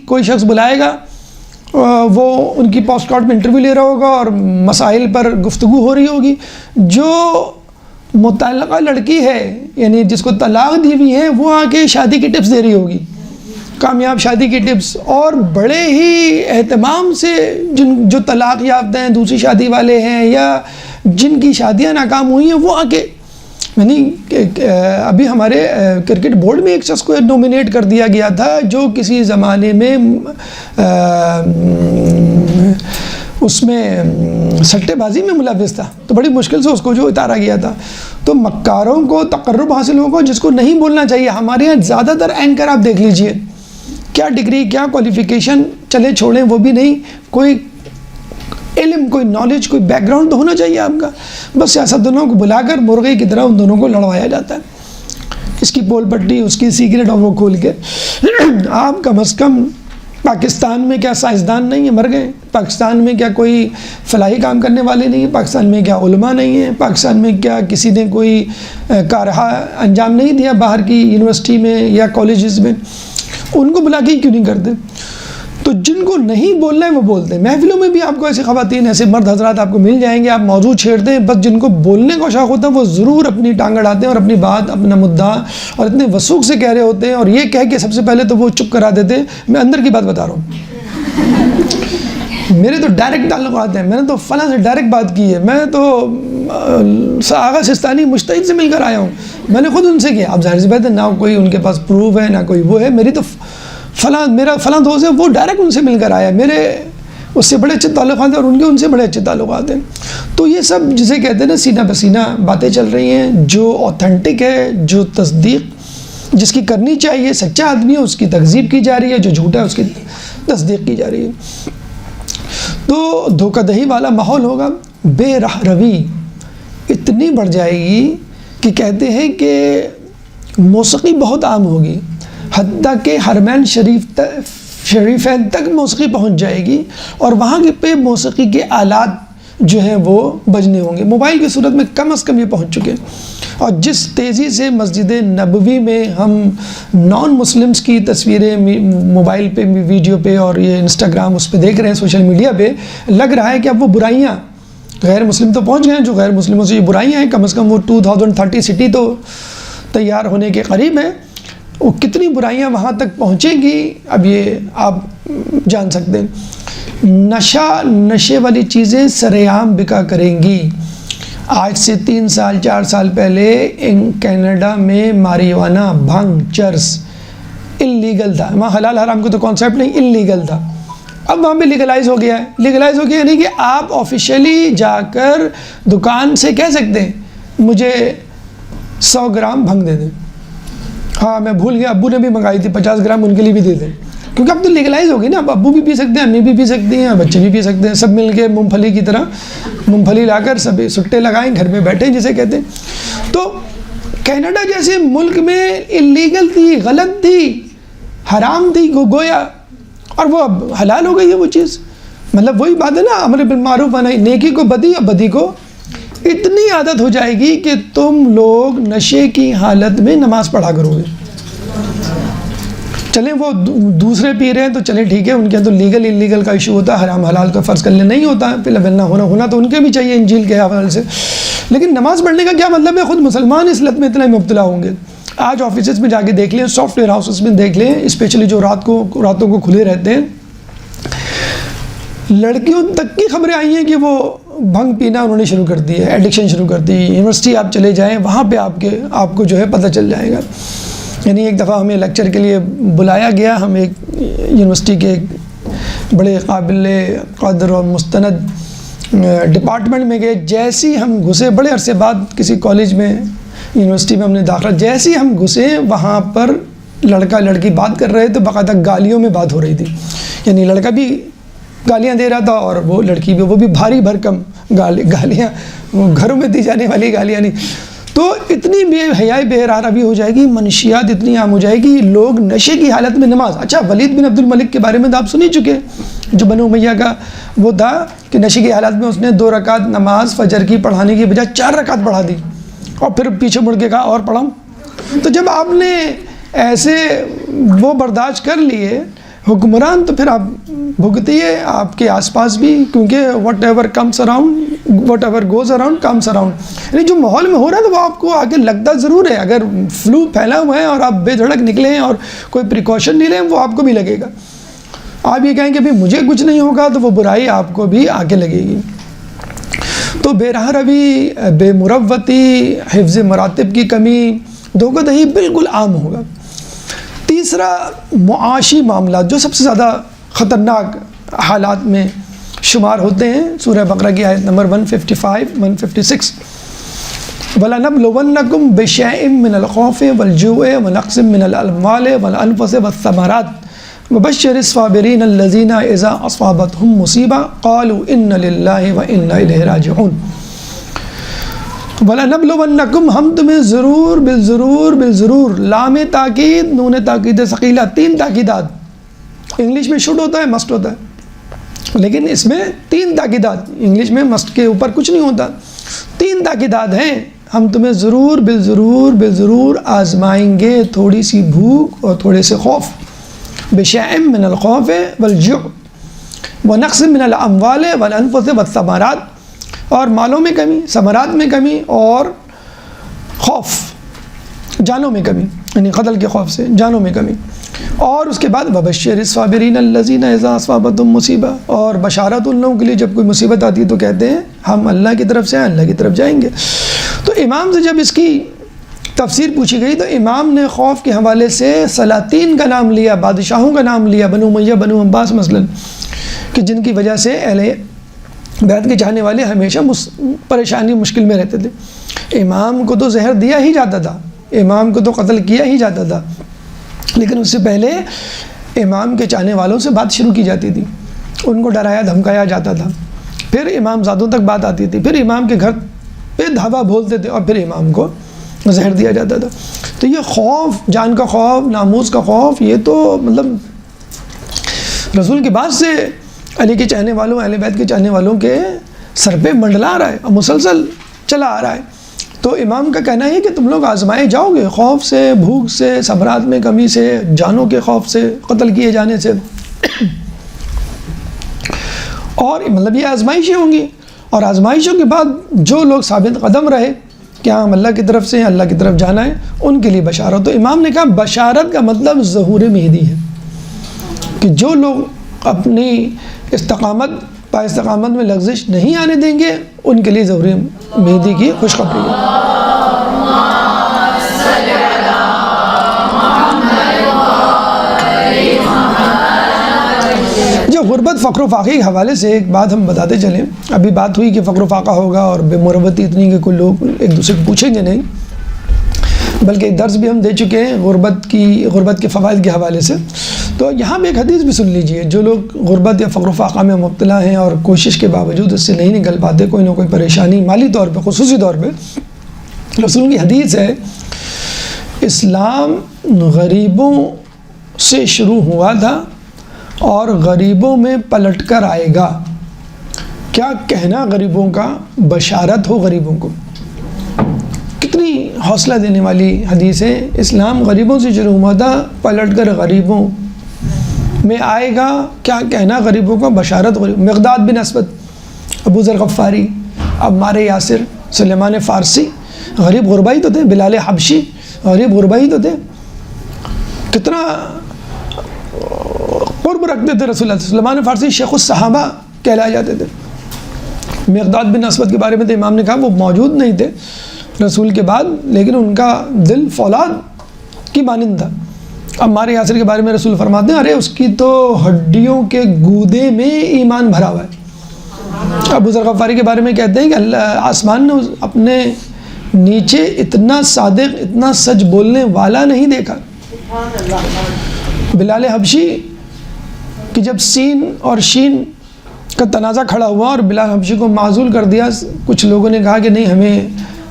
Speaker 1: کوئی شخص بلائے گا، وہ ان کی پوسٹ کارڈ میں انٹرویو لے رہا ہوگا اور مسائل پر گفتگو ہو رہی ہوگی. جو متعلقہ لڑکی ہے، یعنی جس کو طلاق دی ہوئی ہے، وہ آ کے شادی کی ٹپس دے رہی ہوگی، کامیاب شادی کی ٹپس. اور بڑے ہی اہتمام سے جو طلاق یافتہ ہیں، دوسری شادی والے ہیں، یا جن کی شادیاں ناکام ہوئی ہیں، وہ آ کے، یعنی ابھی ہمارے کرکٹ بورڈ میں ایک شخص کو نومینیٹ کر دیا گیا تھا جو کسی زمانے میں اس میں سٹے بازی میں ملوث تھا، تو بڑی مشکل سے اس کو جو اتارا گیا تھا. تو مکاروں کو تقرب حاصل ہوگا جس کو نہیں بولنا چاہیے. ہمارے یہاں زیادہ تر اینکر آپ دیکھ لیجئے، کیا ڈگری، کیا کوالیفیکیشن، چلے چھوڑیں وہ بھی نہیں، کوئی علم، کوئی نالج، کوئی بیک گراؤنڈ تو ہونا چاہیے آپ کا. بس سیاستدانوں کو بلا کر مرغے کی طرح ان دونوں کو لڑوایا جاتا ہے، اس کی پول پٹی، اس کی سیکرٹ، اور وہ کھول کے. آپ کم از کم پاکستان میں کیا سائنسدان نہیں ہیں، مر گئے؟ پاکستان میں کیا کوئی فلاحی کام کرنے والے نہیں ہیں؟ پاکستان میں کیا علماء نہیں ہیں؟ پاکستان میں کیا کسی نے کوئی کارہا انجام نہیں دیا باہر کی یونیورسٹی میں یا کالجز میں؟ ان کو بلا کے کیوں نہیں کرتے؟ تو جن کو نہیں بولنا ہے وہ بولتے ہیں. محفلوں میں بھی آپ کو ایسے خواتین، ایسے مرد حضرات آپ کو مل جائیں گے، آپ موضوع چھیڑتے ہیں، بس جن کو بولنے کا شوق ہوتا ہے وہ ضرور اپنی ٹانگ اڑاتے ہیں اور اپنی بات، اپنا مدعا اور اتنے وثوق سے کہہ رہے ہوتے ہیں، اور یہ کہہ کے سب سے پہلے تو وہ چپ کرا دیتے ہیں. میں اندر کی بات بتا رہا ہوں، میرے تو ڈائریکٹ تعلقات ہیں، میں نے تو فلاں سے ڈائریکٹ بات کی ہے، میں تو آغا سستانی مجتہد سے مل کر آیا ہوں، میں نے خود ان سے کیا. اب ظاہر سی بات ہے، نہ کوئی ان کے پاس پروف ہے، نہ کوئی وہ ہے. میری تو میرا فلاں دوست ہے، وہ ڈائریکٹ ان سے مل کر آیا، میرے اس سے بڑے اچھے تعلقات ہیں اور ان کے ان سے بڑے اچھے تعلقات ہیں. تو یہ سب جسے کہتے ہیں نا سینہ بسینہ باتیں چل رہی ہیں. جو اوتھینٹک ہے، جو تصدیق جس کی کرنی چاہیے، سچا آدمی ہے، اس کی تکذیب کی جا رہی ہے، جو جھوٹا ہے اس کی تصدیق کی جا رہی ہے. تو دھوکہ دہی والا ماحول ہوگا. بے راہ روی اتنی بڑھ جائے گی کہ کہتے ہیں کہ موسیقی بہت عام ہوگی، حتیٰ کہ حرمین شریفین تک موسیقی پہنچ جائے گی، اور وہاں پہ موسیقی کے آلات جو ہیں وہ بجنے ہوں گے. موبائل کی صورت میں کم از کم یہ پہنچ چکے. اور جس تیزی سے مسجد نبوی میں ہم نان مسلمز کی تصویریں موبائل پہ، ویڈیو پہ، اور یہ انسٹاگرام اس پہ دیکھ رہے ہیں، سوشل میڈیا پہ، لگ رہا ہے کہ اب وہ برائیاں غیر مسلم تو پہنچ گئے ہیں، جو غیر مسلموں سے یہ برائیاں ہیں، کم از کم وہ 2030 سٹی تو تیار ہونے کے قریب ہے، وہ کتنی برائیاں وہاں تک پہنچیں گی اب یہ آپ جان سکتے ہیں۔ نشے والی چیزیں سرے عام بکا کریں گی۔ آج سے 3 سال 4 سال پہلے کینیڈا میں ماریجوانا، بھنگ، چرس انلیگل تھا، وہاں حلال حرام کا تو کانسیپٹ نہیں، انلیگل تھا۔ اب وہاں پہ لیگلائز ہو گیا ہے۔ لیگلائز ہو گیا یعنی کہ آپ آفیشیلی جا کر دکان سے کہہ سکتے ہیں مجھے 100 گرام بھنگ دے دیں، ہاں میں بھول گیا، ابو نے بھی منگائی تھی 50 گرام، ان کے لیے بھی دے دیں، کیونکہ اب تو لیگلائز ہو گئی نا، اب ابو بھی پی سکتے ہیں، امی بھی پی سکتی ہیں، بچے بھی پی سکتے ہیں، سب مل کے مونگ پھلی کی طرح مونگ پھلی لا کر سب سٹے لگائیں، گھر میں بیٹھیں جسے کہتے ہیں۔ تو کینیڈا جیسے ملک میں انلیگل تھی، غلط تھی، حرام تھی گویا، اور وہ اب حلال ہو گئی ہے وہ چیز۔ مطلب وہی بات ہے نا، امر بالمعروف و نہی، نیکی کو بدی اور بدی کو اتنی عادت ہو جائے گی کہ تم لوگ نشے کی حالت میں نماز پڑھا کرو گے۔ چلیں وہ دوسرے پی رہے ہیں تو چلیں ٹھیک ہے، ان کے تو لیگل انلیگل کا ایشو ہوتا ہے، حرام حلال کا فرض کر لیں نہیں ہوتا ہے، پھر ہونا تو ان کے بھی چاہیے انجیل کے حوالے سے، لیکن نماز پڑھنے کا کیا مطلب ہے؟ خود مسلمان اس لت میں اتنا مبتلا ہوں گے۔ آج آفیسز میں جا کے دیکھ لیں، سافٹ ویئر ہاؤسز میں دیکھ لیں، اسپیشلی جو راتوں کو کھلے رہتے ہیں، لڑکیوں تک کی خبریں آئی ہیں کہ وہ بھنگ پینا انہوں نے شروع کر دی ہے، ایڈکشن شروع کر دی۔ یونیورسٹی آپ چلے جائیں، وہاں پہ آپ کو جو ہے پتہ چل جائے گا۔ یعنی ایک دفعہ ہمیں لیکچر کے لیے بلایا گیا، ہم ایک یونیورسٹی کے بڑے قابل قدر اور مستند ڈپارٹمنٹ میں گئے۔ جیسے ہم گھسے، بڑے عرصے بعد کسی کالج میں یونیورسٹی میں ہم نے داخلہ، جیسے ہم گھسے وہاں پر لڑکا لڑکی بات کر رہے تو باقاعدہ گالیوں میں بات ہو رہی تھی، یعنی لڑکا بھی گالیاں دے رہا تھا اور وہ لڑکی بھی، وہ بھی بھاری بھرکم گالیاں، گھروں میں دی جانے والی گالیاں نہیں۔ تو اتنی بے حیائی بے حرارت ہو جائے گی، منشیات اتنی عام ہو جائے گی، لوگ نشے کی حالت میں نماز۔ اچھا، ولید بن عبد الملک کے بارے میں تو آپ سن ہی چکے، جو بنو امیہ کا وہ تھا کہ نشے کی حالت میں اس نے 2 رکعت نماز فجر کی پڑھانے کی بجائے 4 رکعت پڑھا دی، اور پھر پیچھے مڑ کے کہا اور پڑھاؤں۔ تو جب آپ نے ایسے وہ برداشت کر لیے حکمران، تو پھر آپ بھگتیے، آپ کے آس پاس بھی، کیونکہ what ever goes around comes around, یعنی جو ماحول میں ہو رہا ہے تو وہ آپ کو آگے لگتا ضرور ہے۔ اگر فلو پھیلا ہوا ہے اور آپ بے دھڑک نکلیں اور کوئی پریکاشن نہیں لیں، وہ آپ کو بھی لگے گا۔ آپ یہ کہیں کہ بھی مجھے کچھ نہیں ہوگا، تو وہ برائی آپ کو بھی آگے لگے گی۔ تو بے راہ روی، بے مروتی، حفظ مراتب کی کمی، دھوکہ دہی بالکل عام ہوگا۔ تیسرا، معاشی معاملات جو سب سے زیادہ خطرناک حالات میں شمار ہوتے ہیں۔ سورہ بقرہ کی آیت نمبر 155 156، وَلَنَبْلُوَنَّكُمْ بِشَيْءٍ مِّنَ الْخَوْفِ وَالْجُوعِ وَنَقْصٍ مِّنَ الْأَمْوَالِ وَالْأَنفُسِ وَالثَّمَرَاتِ وَبَشِّرِ الصَّابِرِينَ الَّذِينَ إِذَا أَصَابَتْهُمْ مُصِيبَةٌ قَالُوا إِنَّ لِلَّهِ وَإِنَّا إِلَيْهِ راجعون۔ وَلَنَبْلُوَنَّكُمْ، ہم تمہیں ضرور بالضرور، لام تاکید، نون تاکید ثقیلہ، 3 تاکیدات۔ انگلش میں شوڈ ہوتا ہے، مسٹ ہوتا ہے، لیکن اس میں 3 تاکیدات، انگلش میں مسٹ کے اوپر کچھ نہیں ہوتا، 3 تاکیدات ہیں۔ ہم تمہیں ضرور آزمائیں گے، تھوڑی سی بھوک اور تھوڑے سے خوف، بِشَيْءٍ مِّنَ الْخَوْفِ وَالْجُوعِ وَنَقْصٍ مِّنَ الْأَمْوَالِ وَالْأَنفُسِ وَالثَّمَرَاتِ، اور مالوں میں کمی، ثمرات میں کمی، اور خوف، جانوں میں کمی، یعنی قتل کے خوف سے جانوں میں کمی۔ اور اس کے بعد وَبَشِّرِ الصَّابِرِينَ الَّذِينَ إِذَا أَصَابَتْهُمْ مُصِيبَةٌ، اور بشارت ان لوگوں کے لیے جب کوئی مصیبت آتی ہے تو کہتے ہیں ہم اللہ کی طرف سے ہیں، اللہ کی طرف جائیں گے۔ تو امام سے جب اس کی تفسیر پوچھی گئی تو امام نے خوف کے حوالے سے سلاطین کا نام لیا، بادشاہوں کا نام لیا، بنو امیہ، بنو عباس مثلاً، کہ جن کی وجہ سے اہل بیت کے چاہنے والے ہمیشہ پریشانی مشکل میں رہتے تھے۔ امام کو تو زہر دیا ہی جاتا تھا، امام کو تو قتل کیا ہی جاتا تھا، لیکن اس سے پہلے امام کے چاہنے والوں سے بات شروع کی جاتی تھی، ان کو ڈرایا دھمکایا جاتا تھا، پھر امام زادوں تک بات آتی تھی، پھر امام کے گھر پہ دھاوا بولتے تھے، اور پھر امام کو زہر دیا جاتا تھا۔ تو یہ خوف، جان کا خوف، ناموس کا خوف، یہ تو مطلب رسول کے بعد سے علی کے چاہنے والوں، اہل بیت کے چاہنے والوں کے سر پہ منڈلا رہا ہے اور مسلسل چلا آ رہا ہے۔ تو امام کا کہنا ہے کہ تم لوگ آزمائے جاؤ گے، خوف سے، بھوک سے، ثمرات میں کمی سے، جانوں کے خوف سے، قتل کیے جانے سے، اور مطلب یہ آزمائشیں ہوں گی۔ اور آزمائشوں کے بعد جو لوگ ثابت قدم رہے کہ ہم اللہ کی طرف سے ہیں، اللہ کی طرف جانا ہے، ان کے لیے بشارت. تو امام نے کہا بشارت کا مطلب ظہور مہدی ہے، کہ جو لوگ اپنی با استقامت میں لغزش نہیں آنے دیں گے ان کے لیے ظہور مہدی کی خوشخبری ہے. جو غربت فقر و فاقے کے حوالے سے ایک بات ہم بتاتے چلیں. ابھی بات ہوئی کہ فقر و فاقہ ہوگا اور بے مربتی اتنی کہ کوئی لوگ ایک دوسرے کو پوچھیں گے نہیں، بلکہ ایک درس بھی ہم دے چکے ہیں غربت کے فوائد کے حوالے سے. تو یہاں بھی ایک حدیث بھی سن لیجئے. جو لوگ غربت یا فقر و فاقہ میں مبتلا ہیں اور کوشش کے باوجود اس سے نہیں نکل پاتے، کوئی نہ کوئی پریشانی مالی طور پہ، خصوصی طور پہ، رسول کی حدیث ہے اسلام غریبوں سے شروع ہوا تھا اور غریبوں میں پلٹ کر آئے گا. کیا کہنا غریبوں کا، بشارت ہو غریبوں کو. کتنی حوصلہ دینے والی حدیث ہے. اسلام غریبوں سے شروع ہوا تھا، پلٹ کر غریبوں میں آئے گا. کیا کہنا غریبوں کا، بشارت غریب. مقداد بن اسود، ابو ذر غفاری، عمار یاسر، سلیمان فارسی، غریب غربا ہی تو تھے. بلال حبشی غریب غربا ہی تو تھے. کتنا قرب رکھتے تھے رسول اللہ. سلیمان فارسی شیخ الصحابہ کہلائے جاتے تھے. مقداد بن اسود کے بارے میں تو امام نے کہا وہ موجود نہیں تھے رسول کے بعد، لیکن ان کا دل فولاد کی مانند تھا. عمار یاسر کے بارے میں رسول فرماتے ہیں ارے اس کی تو ہڈیوں کے گودے میں ایمان بھرا ہوا ہے. ابو ذر غفاری کے بارے میں کہتے ہیں کہ اللہ آسمان نے اپنے نیچے اتنا صادق، اتنا سچ بولنے والا نہیں دیکھا. بلال حبشی کہ جب سین اور شین کا تنازع کھڑا ہوا اور بلال حبشی کو معزول کر دیا، کچھ لوگوں نے کہا کہ نہیں ہمیں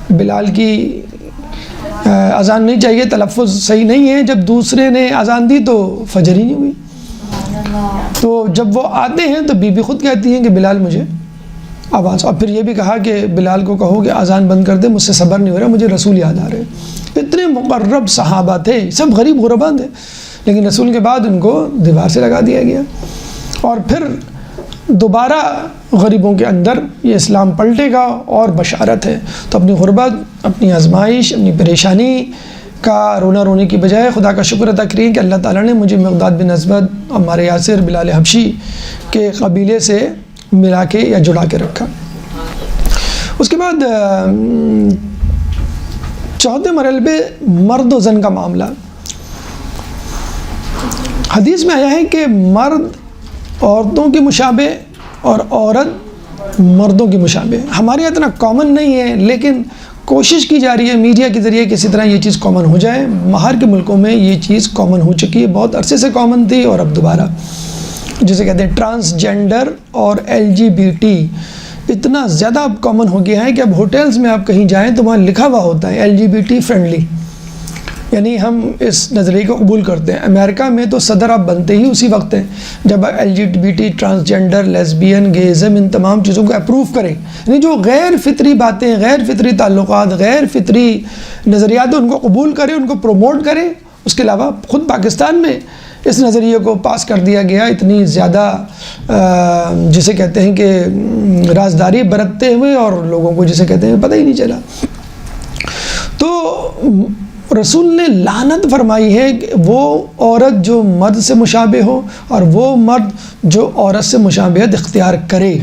Speaker 1: بلال کی اذان نہیں چاہیے، تلفظ صحیح نہیں ہے. جب دوسرے نے اذان دی تو فجر ہی نہیں ہوئی. تو جب وہ آتے ہیں تو بی بی خود کہتی ہیں کہ بلال مجھے آواز، اور پھر یہ بھی کہا کہ بلال کو کہو کہ اذان بند کر دے، مجھ سے صبر نہیں ہو رہا، مجھے رسول یاد آ رہے. اتنے مقرب صحابہ تھے، سب غریب غربا تھے، لیکن رسول کے بعد ان کو دیوار سے لگا دیا گیا. اور پھر دوبارہ غریبوں کے اندر یہ اسلام پلٹے گا اور بشارت ہے. تو اپنی غربت، اپنی آزمائش، اپنی پریشانی کا رونا رونے کی بجائے خدا کا شکر ادا کریں کہ اللہ تعالیٰ نے مجھے مقداد بن اسود، عمار یاسر، بلال حبشی کے قبیلے سے ملا کے یا جڑا کے رکھا. اس کے بعد چوتھے مرحلے پہ مرد و زن کا معاملہ. حدیث میں آیا ہے کہ مرد عورتوں کے مشابہ اور عورت مردوں کے مشابہ. ہمارے یہاں اتنا کامن نہیں ہے، لیکن کوشش کی جا رہی ہے میڈیا کے ذریعے کسی طرح یہ چیز کامن ہو جائے. باہر کے ملکوں میں یہ چیز کامن ہو چکی ہے، بہت عرصے سے کامن تھی اور اب دوبارہ، جسے کہتے ہیں ٹرانسجینڈر اور LGBT، اتنا زیادہ اب کامن ہو گیا ہے کہ اب ہوٹلز میں آپ کہیں جائیں تو وہاں لکھا ہوا ہوتا ہے LGBT فرینڈلی. یعنی ہم اس نظریے کو قبول کرتے ہیں. امریکہ میں تو صدر آپ بنتے ہی اسی وقت ہیں جب LGBT، ٹرانسجینڈر، لیسبین، گیزم، ان تمام چیزوں کو اپروو کریں. یعنی جو غیر فطری باتیں، غیر فطری تعلقات، غیر فطری نظریات ان کو قبول کریں، ان کو پروموٹ کریں. اس کے علاوہ خود پاکستان میں اس نظریے کو پاس کر دیا گیا اتنی زیادہ جسے کہتے ہیں کہ رازداری برتتے ہوئے، اور لوگوں کو جسے کہتے ہیں پتہ ہی نہیں چلا. تو رسول نے لعنت فرمائی ہے کہ وہ عورت جو مرد سے مشابہ ہو اور وہ مرد جو عورت سے مشابہت اختیار کرے.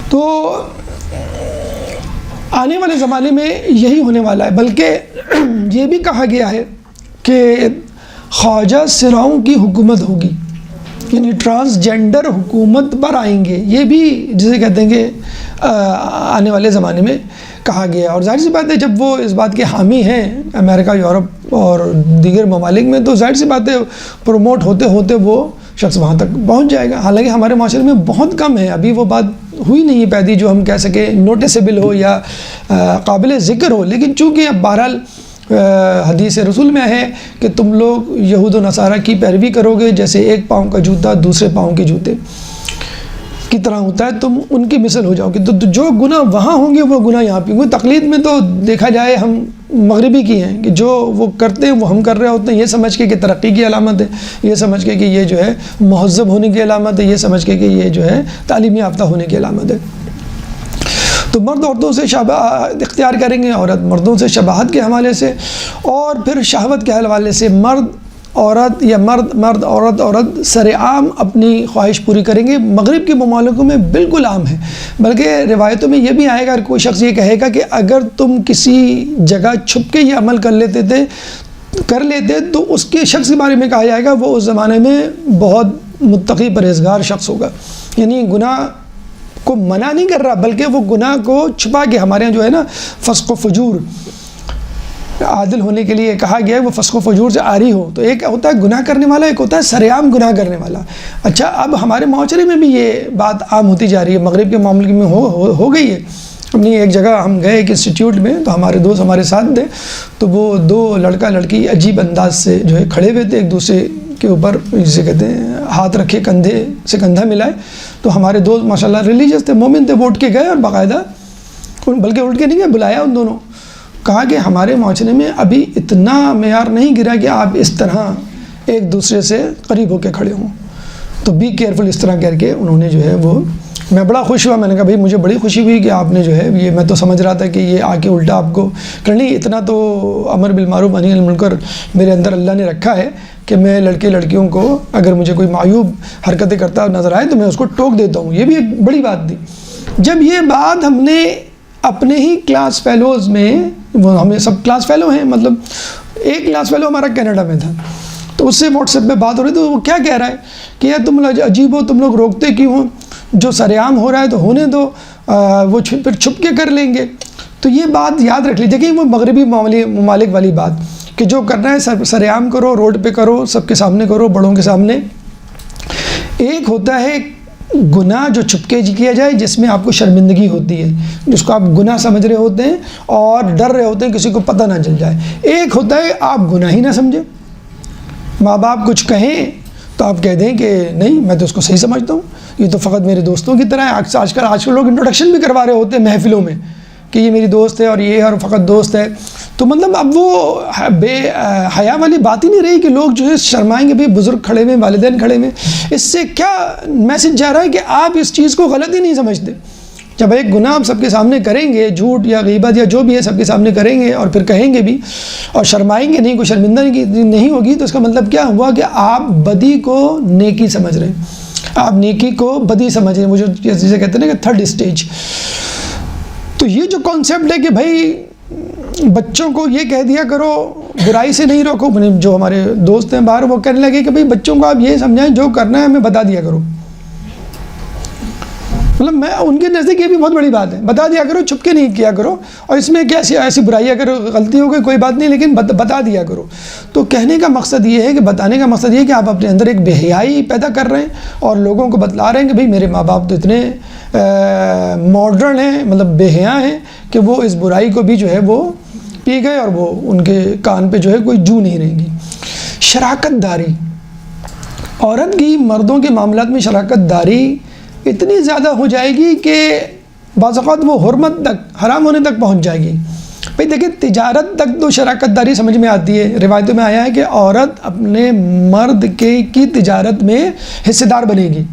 Speaker 1: تو آنے والے زمانے میں یہی ہونے والا ہے. بلکہ یہ بھی کہا گیا ہے کہ خواجہ سراؤں کی حکومت ہوگی، یعنی ٹرانسجینڈر حکومت پر آئیں گے. یہ بھی جسے کہتے ہیں کہ آنے والے زمانے میں کہا گیا. اور ظاہر سی بات ہے جب وہ اس بات کے حامی ہیں امریکہ، یورپ اور دیگر ممالک میں، تو ظاہر سی بات ہے پروموٹ ہوتے ہوتے وہ شخص وہاں تک پہنچ جائے گا. حالانکہ ہمارے معاشرے میں بہت کم ہے، ابھی وہ بات ہوئی نہیں ہے پیدا جو ہم کہہ سکیں نوٹسیبل ہو یا قابل ذکر ہو. لیکن چونکہ اب بہرحال حدیث رسول میں ہے کہ تم لوگ یہود و نصارہ کی پیروی کرو گے جیسے ایک پاؤں کا جوتا دوسرے پاؤں کے جوتے. کی طرح ہوتا ہے تم ان کی مثل ہو جاؤ گے. تو جو گناہ وہاں ہوں گے وہ گناہ یہاں پہ ہوں گے. تقلید میں تو دیکھا جائے ہم مغربی کی ہیں کہ جو وہ کرتے ہیں وہ ہم کر رہے ہوتے ہیں، یہ سمجھ کے کہ ترقی کی علامت ہے، یہ سمجھ کے کہ یہ جو ہے مہذب ہونے کی علامت ہے، یہ سمجھ کے کہ یہ جو ہے تعلیم یافتہ ہونے کی علامت ہے. تو مرد عورتوں سے شباہت اختیار کریں گے، عورت مردوں سے شباہت کے حوالے سے، اور پھر شہوت کے حوالے سے مرد عورت یا مرد عورت سرعام اپنی خواہش پوری کریں گے. مغرب کے ممالکوں میں بالکل عام ہے، بلکہ روایتوں میں یہ بھی آئے گا، اگر کوئی شخص یہ کہے گا کہ اگر تم کسی جگہ چھپ کے یہ عمل کر لیتے تو اس کے شخص کے بارے میں کہا جائے گا وہ اس زمانے میں بہت متقی پرہیزگار شخص ہوگا. یعنی گناہ کو منع نہیں کر رہا، بلکہ وہ گناہ کو چھپا کے، ہمارے یہاں جو ہے نا فسق و فجور عادل ہونے کے لیے کہا گیا ہے وہ فسق و فجور سے عاری ہو. تو ایک ہوتا ہے گناہ کرنے والا، ایک ہوتا ہے سرعام گناہ کرنے والا. اچھا، اب ہمارے معاشرے میں بھی یہ بات عام ہوتی جا رہی ہے، مغرب کے معاملے میں ہو گئی ہے. اپنی ایک جگہ ہم گئے ایک انسٹیٹیوٹ میں، تو ہمارے دوست ہمارے ساتھ تھے، تو وہ دو لڑکا لڑکی عجیب انداز سے جو ہے کھڑے ہوئے تھے، ایک دوسرے کے اوپر جسے کہتے ہیں ہاتھ رکھے، کندھے سے کندھا ملائے. تو ہمارے دوست ماشاءاللہ ریلیجیس تھے، مومن تھے، وہ اٹھ کے گئے اور باقاعدہ، بلکہ اٹھ کے نہیں گئے، بلایا ان دونوں، کہا کہ ہمارے معاشرے میں ابھی اتنا معیار نہیں گرا کہ آپ اس طرح ایک دوسرے سے قریب ہو کے کھڑے ہوں، تو بی کیئرفل. اس طرح کر کے انہوں نے جو ہے وہ، میں بڑا خوش ہوا، میں نے کہا بھائی مجھے بڑی خوشی ہوئی کہ آپ نے جو ہے یہ، میں تو سمجھ رہا تھا کہ یہ آ کے الٹا آپ کو کرنی. اتنا تو امر بالمعروف نہی عن المنکر میرے اندر اللہ نے رکھا ہے کہ میں لڑکے لڑکیوں کو اگر مجھے کوئی معیوب حرکتیں کرتا نظر آئے تو میں اس کو ٹوک دیتا ہوں. یہ بھی ایک بڑی بات تھی. جب یہ بات ہم نے اپنے ہی کلاس فیلوز میں، وہ ہمیں سب کلاس فیلو ہیں، مطلب ایک کلاس فیلو ہمارا کینیڈا میں تھا، تو اس سے واٹس ایپ پہ بات ہو رہی، تو وہ کیا کہہ رہا ہے کہ یار تم عجیب ہو، تم لوگ روکتے کیوں ہو؟ جو سرعام ہو رہا ہے تو ہونے دو، وہ پھر چھپ کے کر لیں گے. تو یہ بات یاد رکھ لیجیے کہ وہ مغربی ممالک والی بات کہ جو کرنا ہے سرعام کرو، روڈ پہ کرو، سب کے سامنے کرو، بڑوں کے سامنے. ایک ہوتا ہے گناہ جو چھپ کے کیا جائے، جس میں آپ کو شرمندگی ہوتی ہے، جس کو آپ گناہ سمجھ رہے ہوتے ہیں اور ڈر رہے ہوتے ہیں کسی کو پتہ نہ چل جائے. ایک ہوتا ہے آپ گناہ ہی نہ سمجھیں، ماں باپ کچھ کہیں تو آپ کہہ دیں کہ نہیں میں تو اس کو صحیح سمجھتا ہوں، یہ تو فقط میرے دوستوں کی طرح ہے. آج کل لوگ انٹروڈکشن بھی کروا رہے ہوتے ہیں محفلوں میں کہ یہ میری دوست ہے اور یہ اور فقط دوست ہے. تو مطلب اب وہ بے حیا والی بات ہی نہیں رہی کہ لوگ جو ہے شرمائیں گے. بھائی بزرگ کھڑے ہوئے، والدین کھڑے ہوئے، اس سے کیا میسج جا رہا ہے کہ آپ اس چیز کو غلط ہی نہیں سمجھتے. جب ایک گناہ آپ سب کے سامنے کریں گے، جھوٹ یا غیبت یا جو بھی ہے سب کے سامنے کریں گے اور پھر کہیں گے بھی اور شرمائیں گے نہیں، کوئی شرمندہ نہیں ہوگی، تو اس کا مطلب کیا ہوا کہ آپ بدی کو نیکی سمجھ رہے ہیں، آپ نیکی کو بدی سمجھ رہے ہیں. وہ جو جسے کہتے ہیں نا کہ تھرڈ اسٹیج. تو یہ جو کانسیپٹ ہے کہ بھائی بچوں کو یہ کہہ دیا کرو برائی سے نہیں روکو، جو ہمارے دوست ہیں باہر وہ کہنے لگے کہ بھائی بچوں کو آپ یہ سمجھائیں جو کرنا ہے ہمیں بتا دیا کرو. مطلب میں ان کے نزدیک یہ بھی بہت بڑی بات ہے، بتا دیا کرو، چھپ کے نہیں کیا کرو. اور اس میں کیا ایسی برائی اگر غلطی ہو گئی کوئی بات نہیں، لیکن بتا دیا کرو. تو کہنے کا مقصد یہ ہے کہ بتانے کا مقصد یہ ہے کہ آپ اپنے اندر ایک بے حیائی پیدا کر رہے ہیں اور لوگوں کو بتلا رہے ہیں کہ بھائی میرے ماں باپ تو اتنے ماڈرن ہیں، مطلب بے حیا ہیں کہ وہ اس برائی کو بھی جو ہے وہ پی گئے اور وہ ان کے کان پہ جو ہے کوئی جو نہیں رہے گی. شراکت داری، عورت کی مردوں کے معاملات میں شراکت داری اتنی زیادہ ہو جائے گی کہ بعض اوقات وہ حرمت تک، حرام ہونے تک پہنچ جائے گی. بھئی دیکھیں تجارت تک تو شراکت داری سمجھ میں آتی ہے. روایتوں میں آیا ہے کہ عورت اپنے مرد کی تجارت میں حصے دار بنے گی،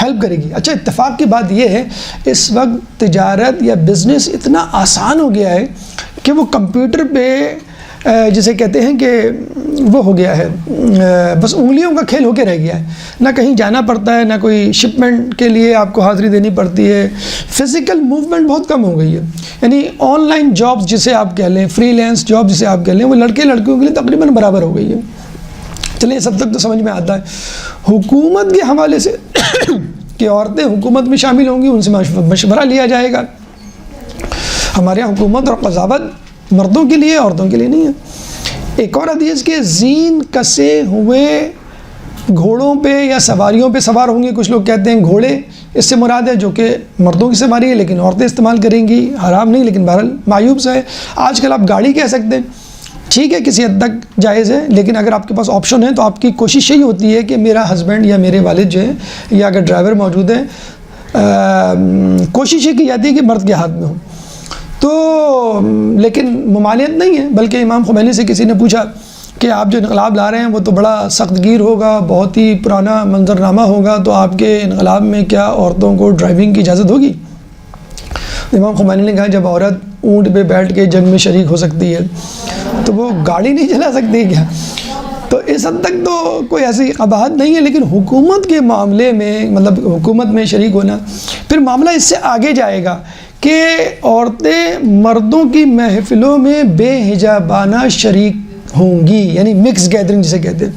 Speaker 1: ہیلپ کرے گی. اچھا اتفاق کی بات یہ ہے اس وقت تجارت یا بزنس اتنا آسان ہو گیا ہے کہ وہ کمپیوٹر پہ جسے کہتے ہیں کہ وہ ہو گیا ہے، بس انگلیوں کا کھیل ہو کے رہ گیا ہے. نہ کہیں جانا پڑتا ہے، نہ کوئی شپمنٹ کے لیے آپ کو حاضری دینی پڑتی ہے. فزیکل موومنٹ بہت کم ہو گئی ہے. یعنی آن لائن جابز جسے آپ کہہ لیں، فری لینس جاب جسے آپ کہہ لیں، وہ لڑکے لڑکیوں کے لیے تقریباً برابر ہو گئی ہے. چلیں سب تک تو سمجھ میں آتا ہے. حکومت کے حوالے سے کہ عورتیں حکومت میں شامل ہوں گی، ان سے مشورہ لیا جائے گا. ہمارے یہاں حکومت اور قضاوت مردوں کے لیے، عورتوں کے لیے نہیں ہے. ایک اور حدیث کے زین کسے ہوئے گھوڑوں پہ یا سواریوں پہ سوار ہوں گے. کچھ لوگ کہتے ہیں گھوڑے اس سے مراد ہے، جو کہ مردوں کی سواری ہے لیکن عورتیں استعمال کریں گی، حرام نہیں لیکن بہرحال معیوب سا ہے. آج کل آپ گاڑی کہہ سکتے ہیں، ٹھیک ہے کسی حد تک جائز ہے، لیکن اگر آپ کے پاس آپشن ہے تو آپ کی کوشش یہی ہوتی ہے کہ میرا ہسبینڈ یا میرے والد جو ہے یا اگر ڈرائیور موجود ہے کوشش یہ کی جاتی ہے کہ مرد کے ہاتھ میں ہو، تو لیکن ممانعت نہیں ہے، بلکہ امام خمینی سے کسی نے پوچھا کہ آپ جو انقلاب لا رہے ہیں وہ تو بڑا سخت گیر ہوگا، بہت ہی پرانا منظرنامہ ہوگا، تو آپ کے انقلاب میں کیا عورتوں کو ڈرائیونگ کی اجازت ہوگی؟ امام خمینی نے کہا جب عورت اونٹ پہ بیٹھ کے جنگ میں شریک ہو سکتی ہے تو وہ گاڑی نہیں چلا سکتی کیا؟ تو اس حد تک تو کوئی ایسی قباحت نہیں ہے، لیکن حکومت کے معاملے میں، مطلب حکومت میں شریک ہونا، پھر معاملہ اس سے آگے جائے گا کہ عورتیں مردوں کی محفلوں میں بے حجابانہ شریک ہوں گی، یعنی مکس گیدرنگ جسے کہتے ہیں۔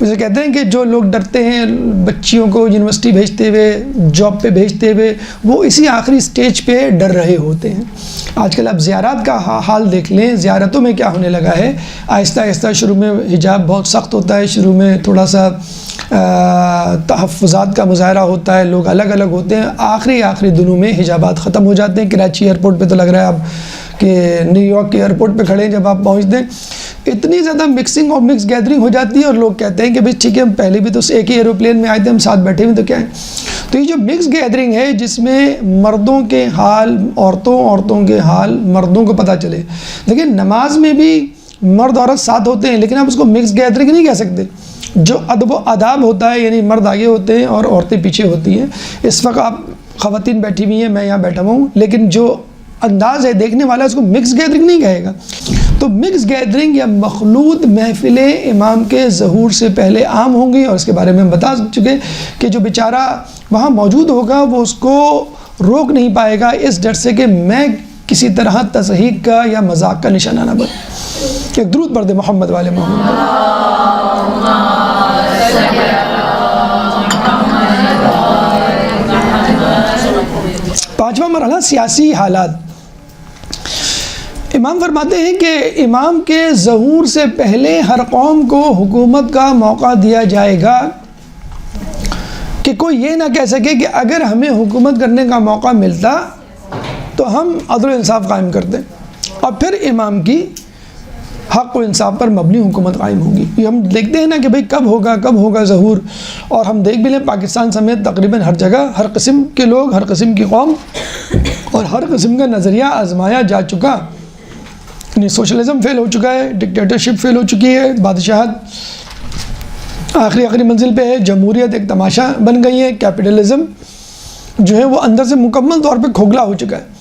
Speaker 1: اسے کہتے ہیں کہ جو لوگ ڈرتے ہیں بچیوں کو یونیورسٹی بھیجتے ہوئے، جاب پہ بھیجتے ہوئے، وہ اسی آخری سٹیج پہ ڈر رہے ہوتے ہیں۔ آج کل آپ زیارات کا حال دیکھ لیں، زیارتوں میں کیا ہونے لگا ہے، آہستہ آہستہ شروع میں حجاب بہت سخت ہوتا ہے، شروع میں تھوڑا سا تحفظات کا مظاہرہ ہوتا ہے، لوگ الگ الگ ہوتے ہیں، آخری دنوں میں حجابات ختم ہو جاتے ہیں۔ کراچی ایئرپورٹ پہ تو لگ رہا ہے اب کہ نیو یارک کے ایئرپورٹ پہ کھڑے ہیں، جب آپ پہنچتے ہیں اتنی زیادہ مکسنگ اور مکس گیدرنگ ہو جاتی ہے، اور لوگ کہتے ہیں کہ بھئی ٹھیک ہے ہم پہلے بھی تو ایک ہی ایروپلین میں آئے تھے، ہم ساتھ بیٹھے ہوئے تو کیا ہے۔ تو یہ جو مکس گیدرنگ ہے جس میں مردوں کے حال عورتوں کے حال مردوں کو پتہ چلے، لیکن نماز میں بھی مرد عورت ساتھ ہوتے ہیں، لیکن آپ اس کو مکس گیدرنگ نہیں کہہ سکتے۔ جو ادب و آداب ہوتا ہے، یعنی مرد آگے ہوتے ہیں اور عورتیں پیچھے ہوتی ہیں۔ اس وقت آپ خواتین بیٹھی ہوئی ہیں، میں یہاں بیٹھا ہوں، لیکن جو انداز ہے دیکھنے والا اس کو مکس گیدرنگ نہیں کہے گا۔ تو مکس گیدرنگ یا مخلوط محفلیں امام کے ظہور سے پہلے عام ہوں گی، اور اس کے بارے میں ہم بتا چکے کہ جو بیچارہ وہاں موجود ہوگا وہ اس کو روک نہیں پائے گا، اس ڈر سے کہ میں کسی طرح تضحیک کا یا مذاق کا نشانہ نہ بن۔ ایک درود پڑھ دے محمد والے محمد۔ پانچواں مرحلہ سیاسی حالات۔ امام فرماتے ہیں کہ امام کے ظہور سے پہلے ہر قوم کو حکومت کا موقع دیا جائے گا، کہ کوئی یہ نہ کہہ سکے کہ اگر ہمیں حکومت کرنے کا موقع ملتا تو ہم عدل و انصاف قائم کرتے، اور پھر امام کی حق و انصاف پر مبنی حکومت قائم ہوگی۔ یہ ہم دیکھتے ہیں نا کہ بھئی کب ہوگا ظہور، اور ہم دیکھ بھی لیں پاکستان سمیت تقریباً ہر جگہ ہر قسم کے لوگ، ہر قسم کی قوم اور ہر قسم کا نظریہ آزمایا جا چکا، یعنی سوشلزم فیل ہو چکا ہے، ڈکٹیٹرشپ فیل ہو چکی ہے، بادشاہت آخری منزل پہ ہے، جمہوریت ایک تماشا بن گئی ہے، کیپٹلزم جو ہے وہ اندر سے مکمل طور پہ کھوکھلا ہو چکا ہے۔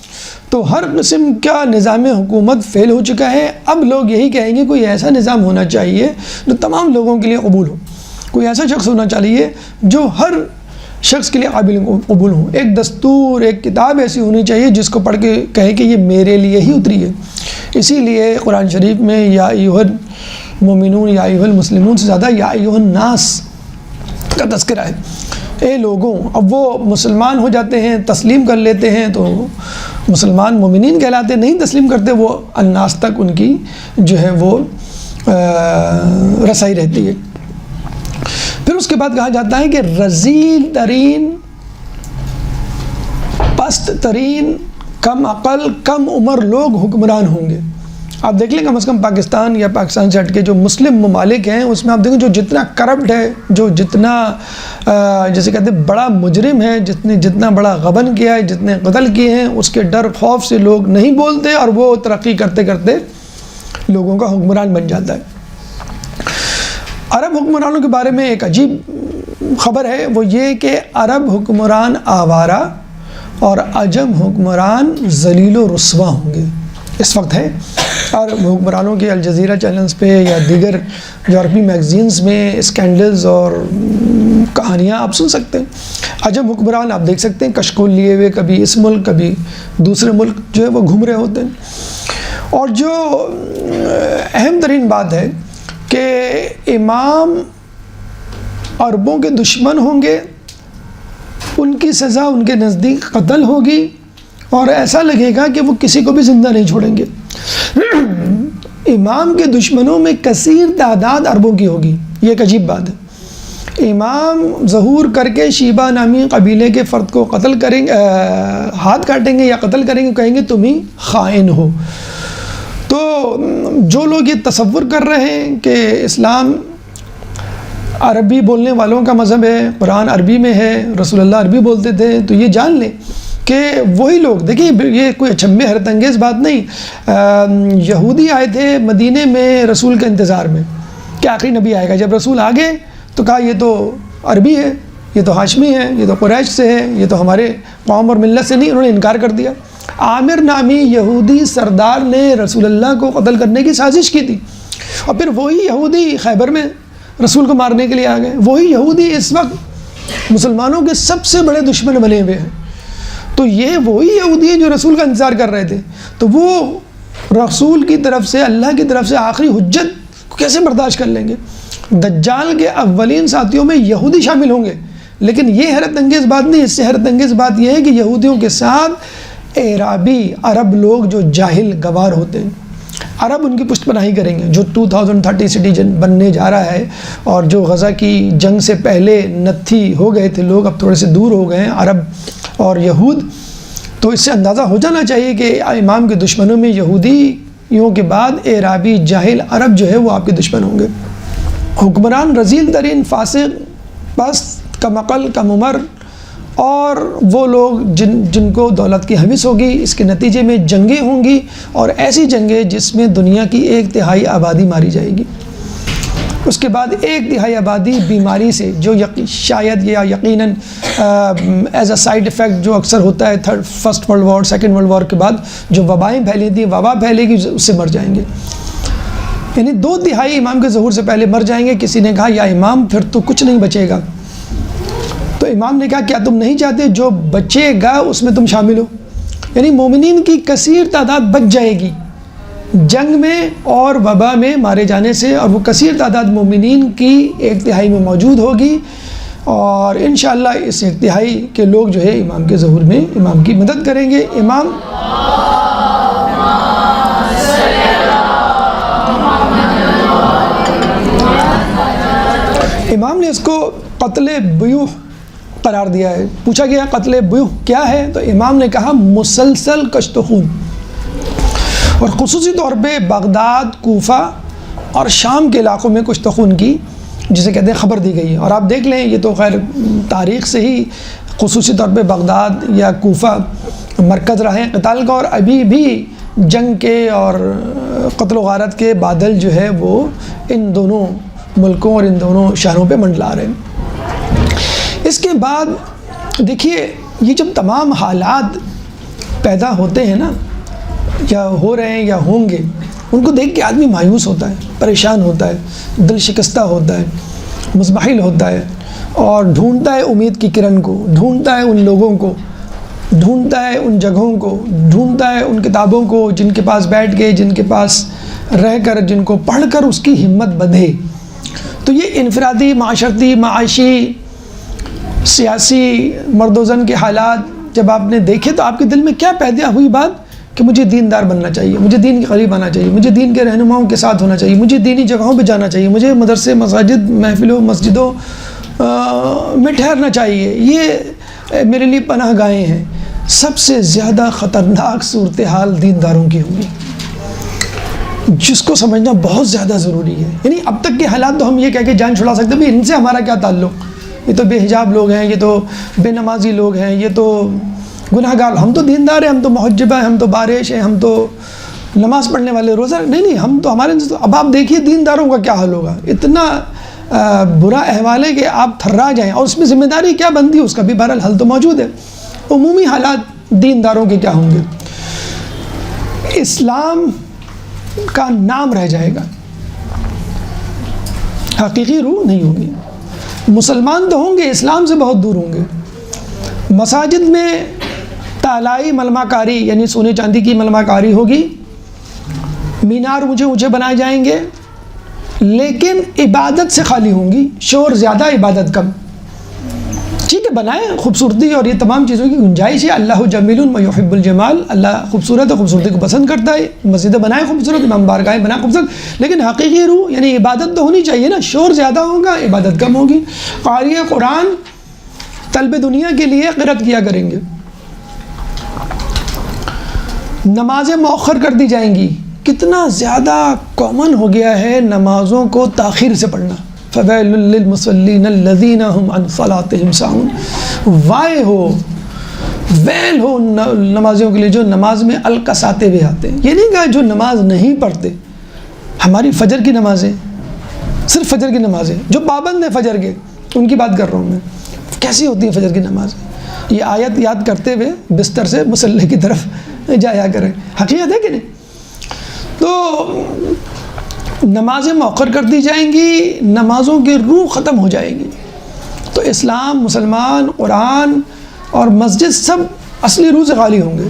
Speaker 1: تو ہر قسم کا نظام حکومت فیل ہو چکا ہے۔ اب لوگ یہی کہیں گے کوئی ایسا نظام ہونا چاہیے جو تمام لوگوں کے لیے قبول ہو، کوئی ایسا شخص ہونا چاہیے جو ہر شخص کے لیے قابل قبول ہو، ایک دستور، ایک کتاب ایسی ہونی چاہیے جس کو پڑھ کے کہے کہ یہ میرے لیے ہی اتری ہے۔ اسی لیے قرآن شریف میں یا ایھا المؤمنون یا ایھا المسلمون سے زیادہ یا ایھا الناس کا تذکرہ ہے، اے لوگوں۔ اب وہ مسلمان ہو جاتے ہیں، تسلیم کر لیتے ہیں تو مسلمان مومنین کہلاتے، نہیں تسلیم کرتے وہ الناس تک ان کی جو ہے وہ رسائی رہتی ہے۔ پھر اس کے بعد کہا جاتا ہے کہ رذیل ترین، پست ترین، کم عقل، کم عمر لوگ حکمران ہوں گے۔ آپ دیکھ لیں کم از کم پاکستان یا پاکستان سے ہٹ کے جو مسلم ممالک ہیں اس میں آپ دیکھیں جو جتنا کرپٹ ہے، جو جتنا جیسے کہتے ہیں بڑا مجرم ہے، جتنا بڑا غبن کیا ہے، جتنے قتل کیے ہیں، اس کے ڈر خوف سے لوگ نہیں بولتے، اور وہ ترقی کرتے کرتے لوگوں کا حکمران بن جاتا ہے۔ عرب حکمرانوں کے بارے میں ایک عجیب خبر ہے، وہ یہ کہ عرب حکمران آوارہ اور عجم حکمران ذلیل و رسوا ہوں گے، اس وقت ہے۔ اور حکمرانوں کے الجزیرہ چینلز پہ یا دیگر یورپی میگزینز میں اسکینڈلز اور کہانیاں آپ سن سکتے ہیں۔ عجم حکمران آپ دیکھ سکتے ہیں کشکول لیے ہوئے، کبھی اس ملک کبھی دوسرے ملک جو ہے وہ گھوم رہے ہوتے ہیں۔ اور جو اہم ترین بات ہے کہ امام عربوں کے دشمن ہوں گے، ان کی سزا ان کے نزدیک قتل ہوگی، اور ایسا لگے گا کہ وہ کسی کو بھی زندہ نہیں چھوڑیں گے۔ امام کے دشمنوں میں کثیر تعداد عربوں کی ہوگی، یہ ایک عجیب بات ہے۔ امام ظہور کر کے شیبہ نامی قبیلے کے فرد کو قتل کریں گے، ہاتھ کاٹیں گے یا قتل کریں گے، کہیں گے تم ہی خائن ہو۔ تو جو لوگ یہ تصور کر رہے ہیں کہ اسلام عربی بولنے والوں کا مذہب ہے، قرآن عربی میں ہے، رسول اللہ عربی بولتے تھے، تو یہ جان لیں کہ وہی لوگ، دیکھیں یہ کوئی اچھمے حیرت انگیز بات نہیں، یہودی آئے تھے مدینے میں رسول کے انتظار میں کہ آخری نبی آئے گا، جب رسول آ گئے تو کہا یہ تو عربی ہے، یہ تو ہاشمی ہے، یہ تو قریش سے ہے، یہ تو ہمارے قوم اور ملت سے نہیں، انہوں نے انکار کر دیا۔ عامر نامی یہودی سردار نے رسول اللہ کو قتل کرنے کی سازش کی تھی، اور پھر وہی یہودی خیبر میں رسول کو مارنے کے لیے آ گئے۔ وہی یہودی اس وقت مسلمانوں کے سب سے بڑے دشمن بنے ہوئے ہیں، تو یہ وہی یہودی ہیں جو رسول کا انتظار کر رہے تھے، تو وہ رسول کی طرف سے، اللہ کی طرف سے آخری حجت کو کیسے برداشت کر لیں گے؟ دجال کے اولین ساتھیوں میں یہودی شامل ہوں گے، لیکن یہ حیرت انگیز بات نہیں، اس سے حیرت انگیز بات یہ ہے کہ یہودیوں کے ساتھ اعرابی عرب لوگ جو جاہل گوار ہوتے ہیں، عرب ان کی پشت پناہی کریں گے، جو 2030 سٹی بننے جا رہا ہے، اور جو غزہ کی جنگ سے پہلے نتھی ہو گئے تھے لوگ، اب تھوڑے سے دور ہو گئے ہیں عرب اور یہود۔ تو اس سے اندازہ ہو جانا چاہیے کہ امام کے دشمنوں میں یہودیوں کے بعد اعرابی جاہل عرب جو ہے وہ آپ کے دشمن ہوں گے۔ حکمران رذیل ترین، فاسق، پست، کم عقل، کم عمر، اور وہ لوگ جن کو دولت کی ہوس ہوگی، اس کے نتیجے میں جنگیں ہوں گی، اور ایسی جنگیں جس میں دنیا کی 1/3 آبادی ماری جائے گی، اس کے بعد 1/3 آبادی بیماری سے، جو شاید یا یقیناً ایز اے سائیڈ افیکٹ جو اکثر ہوتا ہے first world war, second world war کے بعد جو وبائیں پھیلی تھیں، وبا پھیلے گی، اس سے مر جائیں گے، یعنی 2/3 امام کے ظہور سے پہلے مر جائیں گے۔ کسی نے کہا یا امام پھر تو کچھ نہیں بچے گا، تو امام نے کہا کیا تم نہیں چاہتے جو بچے گا اس میں تم شامل ہو؟ یعنی مومنین کی کثیر تعداد بچ جائے گی جنگ میں اور وبا میں مارے جانے سے، اور وہ کثیر تعداد مومنین کی 1/3 میں موجود ہوگی، اور انشاءاللہ اس 1/3 کے لوگ جو ہے امام کے ظہور میں امام کی مدد کریں گے۔ امام نے اس کو قتل بیوح قرار دیا ہے۔ پوچھا گیا قتل بیوح کیا ہے، تو امام نے کہا مسلسل کشت خون، اور خصوصی طور پہ بغداد، کوفہ اور شام کے علاقوں میں کشت خون کی جسے کہتے ہیں خبر دی گئی ہے۔ اور آپ دیکھ لیں، یہ تو خیر تاریخ سے ہی خصوصی طور پہ بغداد یا کوفہ مرکز رہے ہیں قتال کا، اور ابھی بھی جنگ کے اور قتل و غارت کے بادل جو ہے وہ ان دونوں ملکوں اور ان دونوں شہروں پہ منڈلا رہے ہیں۔ اس کے بعد دیکھیے، یہ جب تمام حالات پیدا ہوتے ہیں نا، یا ہو رہے ہیں یا ہوں گے، ان کو دیکھ کے آدمی مایوس ہوتا ہے، پریشان ہوتا ہے، دل شکستہ ہوتا ہے، مزمحل ہوتا ہے، اور ڈھونڈتا ہے امید کی کرن کو، ڈھونڈتا ہے ان لوگوں کو، ڈھونڈتا ہے ان جگہوں کو، ڈھونڈتا ہے ان کتابوں کو جن کے پاس بیٹھ کے، جن کے پاس رہ کر، جن کو پڑھ کر اس کی ہمت بندھے۔ تو یہ انفرادی، معاشرتی، معاشی، سیاسی، مرد و زن کے حالات جب آپ نے دیکھے تو آپ کے دل میں کیا پیدا ہوئی بات کہ مجھے دیندار بننا چاہیے، مجھے دین کے قریب آنا چاہیے، مجھے دین کے رہنماؤں کے ساتھ ہونا چاہیے، مجھے دینی جگہوں پہ جانا چاہیے، مجھے مدرسے، مساجد، محفلوں، مسجدوں میں ٹھہرنا چاہیے، یہ میرے لیے پناہ گاہیں ہیں۔ سب سے زیادہ خطرناک صورتحال دینداروں کی ہوگی، جس کو سمجھنا بہت زیادہ ضروری ہے۔ یعنی اب تک کے حالات تو ہم یہ کہہ کے جان چھڑا سکتے ہیں ان سے ہمارا کیا تعلق، یہ تو بے حجاب لوگ ہیں، یہ تو بے نمازی لوگ ہیں، یہ تو گناہ گار، ہم تو دیندار ہیں، ہم تو محجبہ ہیں، ہم تو بارش ہیں، ہم تو نماز پڑھنے والے، روزہ نہیں، ہم تو ہمارے۔ اب آپ دیکھیے دینداروں کا کیا حال ہوگا، اتنا برا احوال ہے کہ آپ تھرا جائیں، اور اس میں ذمہ داری کیا بنتی ہے اس کا بھی بہرحال حل تو موجود ہے۔ عمومی حالات دینداروں کے کیا ہوں گے؟ اسلام کا نام رہ جائے گا، حقیقی روح نہیں ہوگی۔ مسلمان تو ہوں گے، اسلام سے بہت دور ہوں گے۔ مساجد میں تالائی ملمہ کاری، یعنی سونے چاندی کی ملمہ کاری ہوگی، مینار اونچے اونچے بنائے جائیں گے، لیکن عبادت سے خالی ہوں گی، شور زیادہ، عبادت کم۔ ٹھیک ہے، بنائیں، خوبصورتی اور یہ تمام چیزوں کی گنجائش ہے، اللہ جمیل و یحب الجمال، اللہ خوبصورت ہے، خوبصورتی کو پسند کرتا ہے، مسجدیں بنائیں خوبصورت، امام بارگاہیں بنائیں خوبصورت، لیکن حقیقی روح یعنی عبادت تو ہونی چاہیے نا۔ شور زیادہ ہوگا، عبادت کم ہوگی۔ قاری قرآن طلب دنیا کے لیے قرأت کیا کریں گے، نمازیں مؤخر کر دی جائیں گی۔ کتنا زیادہ کامن ہو گیا ہے نمازوں کو تاخیر سے پڑھنا، فویل للمصلین الذین هم عن صلاتهم ساہون، وائے ہو، ویل ہو نمازیوں کے لیے جو نماز میں الکساتے ہوئے آتے ہیں۔ یہ نہیں کہا جو نماز نہیں پڑھتے، ہماری فجر کی نمازیں، صرف فجر کی نمازیں، جو پابند ہیں فجر کے، ان کی بات کر رہا ہوں میں، کیسی ہوتی ہیں فجر کی نمازیں؟ یہ آیت یاد کرتے ہوئے بستر سے مصلی کی طرف جایا کریں، حقیقت ہے کہ نہیں؟ تو نمازیں مؤخر کر دی جائیں گی، نمازوں کی روح ختم ہو جائے گی، تو اسلام، مسلمان، قرآن اور مسجد سب اصلی روح سے خالی ہوں گے۔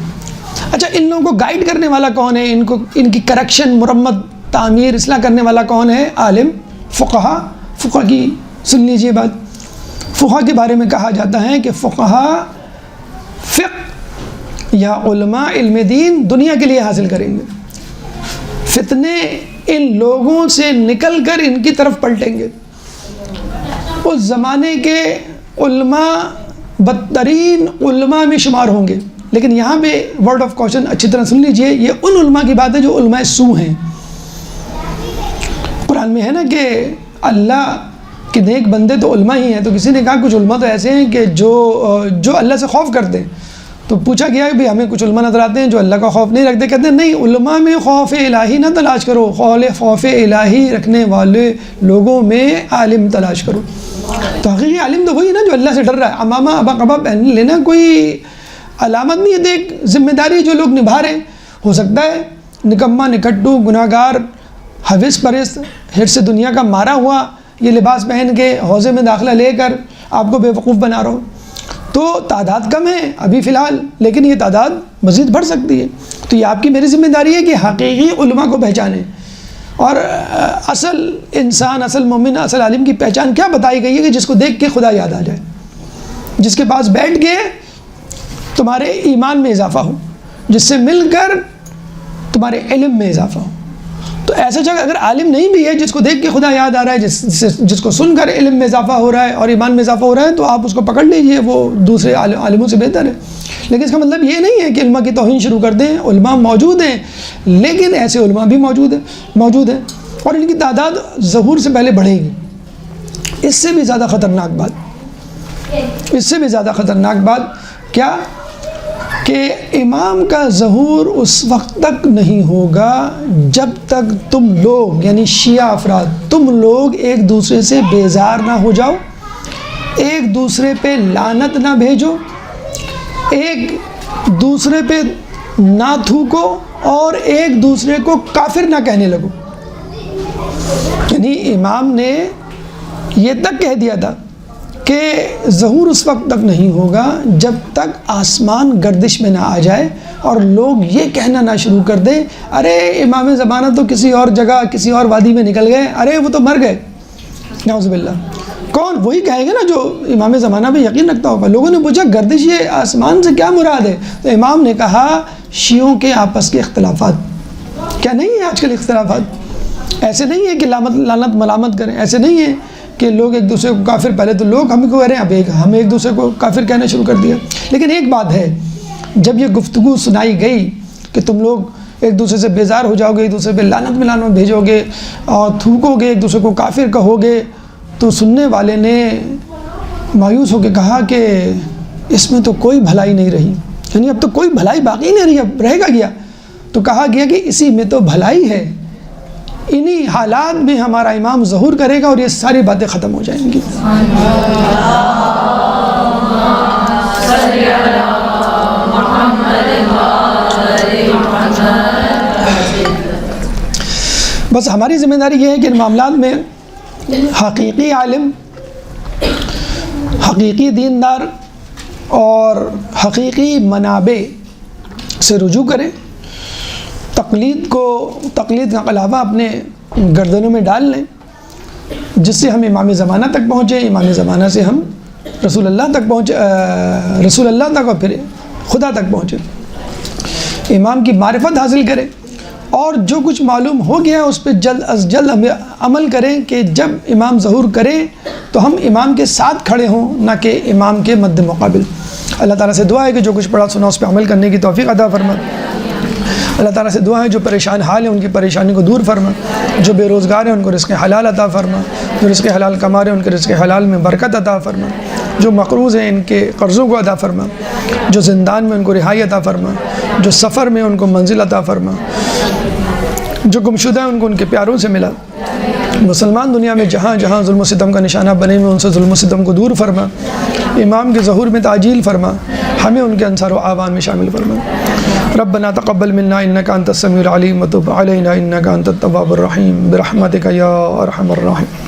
Speaker 1: اچھا، ان لوگوں کو گائیڈ کرنے والا کون ہے؟ ان کی کریکشن، مرمت، تعمیر، اصلاح کرنے والا کون ہے؟ عالم، فقہا۔ فقہ کی سن لیجئے بات، فقہ کے بارے میں کہا جاتا ہے کہ فقہا فقہ یا علماء علم دین دنیا کے لیے حاصل کریں گے، فتنے ان لوگوں سے نکل کر ان کی طرف پلٹیں گے۔ اس زمانے کے علماء بدترین علماء میں شمار ہوں گے، لیکن یہاں پہ ورڈ آف کوشن اچھی طرح سن لیجئے، یہ ان علماء کی بات ہے جو علماء سو ہیں۔ قرآن میں ہے نا کہ اللہ کے نیک بندے تو علماء ہی ہیں، تو کسی نے کہا کچھ علماء تو ایسے ہیں کہ جو اللہ سے خوف کرتے ہیں، تو پوچھا گیا کہ ہمیں کچھ علماء نظر آتے ہیں جو اللہ کا خوف نہیں رکھتے، کہتے ہیں نہیں، علماء میں خوف الہی نہ تلاش کرو، خوف الہی رکھنے والے لوگوں میں عالم تلاش کرو۔ تو حقیقی عالم تو وہی نا جو اللہ سے ڈر رہا ہے۔ امامہ ابا قبا پہن لینا کوئی علامت نہیں ہے، دیکھ ذمہ داری جو لوگ نبھا رہے ہیں۔ ہو سکتا ہے نکما، نکٹو، گناہ گار، حوث پرست، ہرس دنیا کا مارا ہوا یہ لباس پہن کے حوضے میں داخلہ لے کر آپ کو بے وقوف بنا رہا ہو، تو تعداد کم ہے ابھی فی الحال، لیکن یہ تعداد مزید بڑھ سکتی ہے۔ تو یہ آپ کی میری ذمہ داری ہے کہ حقیقی علماء کو پہچانیں، اور اصل انسان، اصل مومن، اصل عالم کی پہچان کیا بتائی گئی ہے کہ جس کو دیکھ کے خدا یاد آ جائے، جس کے پاس بیٹھ کے تمہارے ایمان میں اضافہ ہو، جس سے مل کر تمہارے علم میں اضافہ ہو۔ تو ایسا جگہ اگر عالم نہیں بھی ہے جس کو دیکھ کے خدا یاد آ رہا ہے، جس کو سن کر علم میں اضافہ ہو رہا ہے اور ایمان میں اضافہ ہو رہا ہے، تو آپ اس کو پکڑ لیجئے، وہ دوسرے عالموں سے بہتر ہے۔ لیکن اس کا مطلب یہ نہیں ہے کہ علماء کی توہین شروع کر دیں۔ علماء موجود ہیں، لیکن ایسے علماء بھی موجود ہیں اور ان کی تعداد ظہور سے پہلے بڑھے گی۔ اس سے بھی زیادہ خطرناک بات کیا کہ امام کا ظہور اس وقت تک نہیں ہوگا جب تک تم لوگ، یعنی شیعہ افراد، تم لوگ ایک دوسرے سے بیزار نہ ہو جاؤ، ایک دوسرے پہ لعنت نہ بھیجو، ایک دوسرے پہ نہ تھوکو اور ایک دوسرے کو کافر نہ کہنے لگو۔ یعنی امام نے یہ تک کہہ دیا تھا کہ ظہور اس وقت تک نہیں ہوگا جب تک آسمان گردش میں نہ آ جائے اور لوگ یہ کہنا نہ شروع کر دیں، ارے امام زمانہ تو کسی اور جگہ، کسی اور وادی میں نکل گئے، ارے وہ تو مر گئے، نعوذ باللہ۔ کون؟ وہی کہے گا نا جو امام زمانہ پہ یقین رکھتا ہوگا۔ لوگوں نے پوچھا گردش یہ آسمان سے کیا مراد ہے؟ تو امام نے کہا شیعوں کے آپس کے اختلافات۔ کیا نہیں ہے آج کل اختلافات؟ ایسے نہیں ہے کہ لعنت ملامت کریں، ایسے نہیں ہے کہ لوگ ایک دوسرے کو کافر، پہلے تو لوگ ہم کو کہہ رہے ہیں، اب ہم ایک دوسرے کو کافر کہنا شروع کر دیا۔ لیکن ایک بات ہے، جب یہ گفتگو سنائی گئی کہ تم لوگ ایک دوسرے سے بیزار ہو جاؤ گے، ایک دوسرے پہ لعنت ملامت بھیجو گے اور تھوکو گے، ایک دوسرے کو کافر کہو گے، تو سننے والے نے مایوس ہو کے کہا کہ اس میں تو کوئی بھلائی نہیں رہی، یعنی اب تو کوئی بھلائی باقی نہیں رہی، اب رہے گا کیا؟ تو کہا گیا کہ اسی میں تو بھلائی ہے، انہی حالات میں ہمارا امام ظہور کرے گا اور یہ ساری باتیں ختم ہو جائیں گی۔ بس ہماری ذمہ داری یہ ہے کہ ان معاملات میں حقیقی عالم، حقیقی دیندار اور حقیقی منابع سے رجوع کریں، تقلید کا غلبہ اپنے گردنوں میں ڈال لیں، جس سے ہم امام زمانہ تک پہنچے، امام زمانہ سے ہم رسول اللہ تک پہنچے، رسول اللہ تک اور پھر خدا تک پہنچے، امام کی معرفت حاصل کریں اور جو کچھ معلوم ہو گیا اس پہ جلد از جلد ہم عمل کریں کہ جب امام ظہور کریں تو ہم امام کے ساتھ کھڑے ہوں، نہ کہ امام کے مد مقابل۔ اللہ تعالیٰ سے دعا ہے کہ جو کچھ پڑھا سنا اس پہ عمل کرنے کی توفیق عطا فرما۔ اللہ تعالیٰ سے دعا ہے جو پریشان حال ہیں ان کی پریشانی کو دور فرما، جو بے روزگار ہیں ان کو رزق حلال عطا فرما، جو رزق حلال کما رہے ہیں ان کے رزق حلال میں برکت عطا فرما، جو مقروض ہیں ان کے قرضوں کو عطا فرما، جو زندان میں ان کو رہائی عطا فرما، جو سفر میں ان کو منزل عطا فرما، جو گمشدہ ہیں ان کو ان کے پیاروں سے ملا۔ مسلمان دنیا میں جہاں جہاں ظلم و ستم کا نشانہ بنے ہوئے ان سے ظلم و ستم کو دور فرما، امام کے ظہور میں تعجیل فرما، ہمیں ان کے انصار و اعوان میں شامل فرما۔ ربنا تقبل منا انک انت السمیع العلیم وتب علینا انک انت التواب الرحیم برحمتک یا ارحم الراحمین۔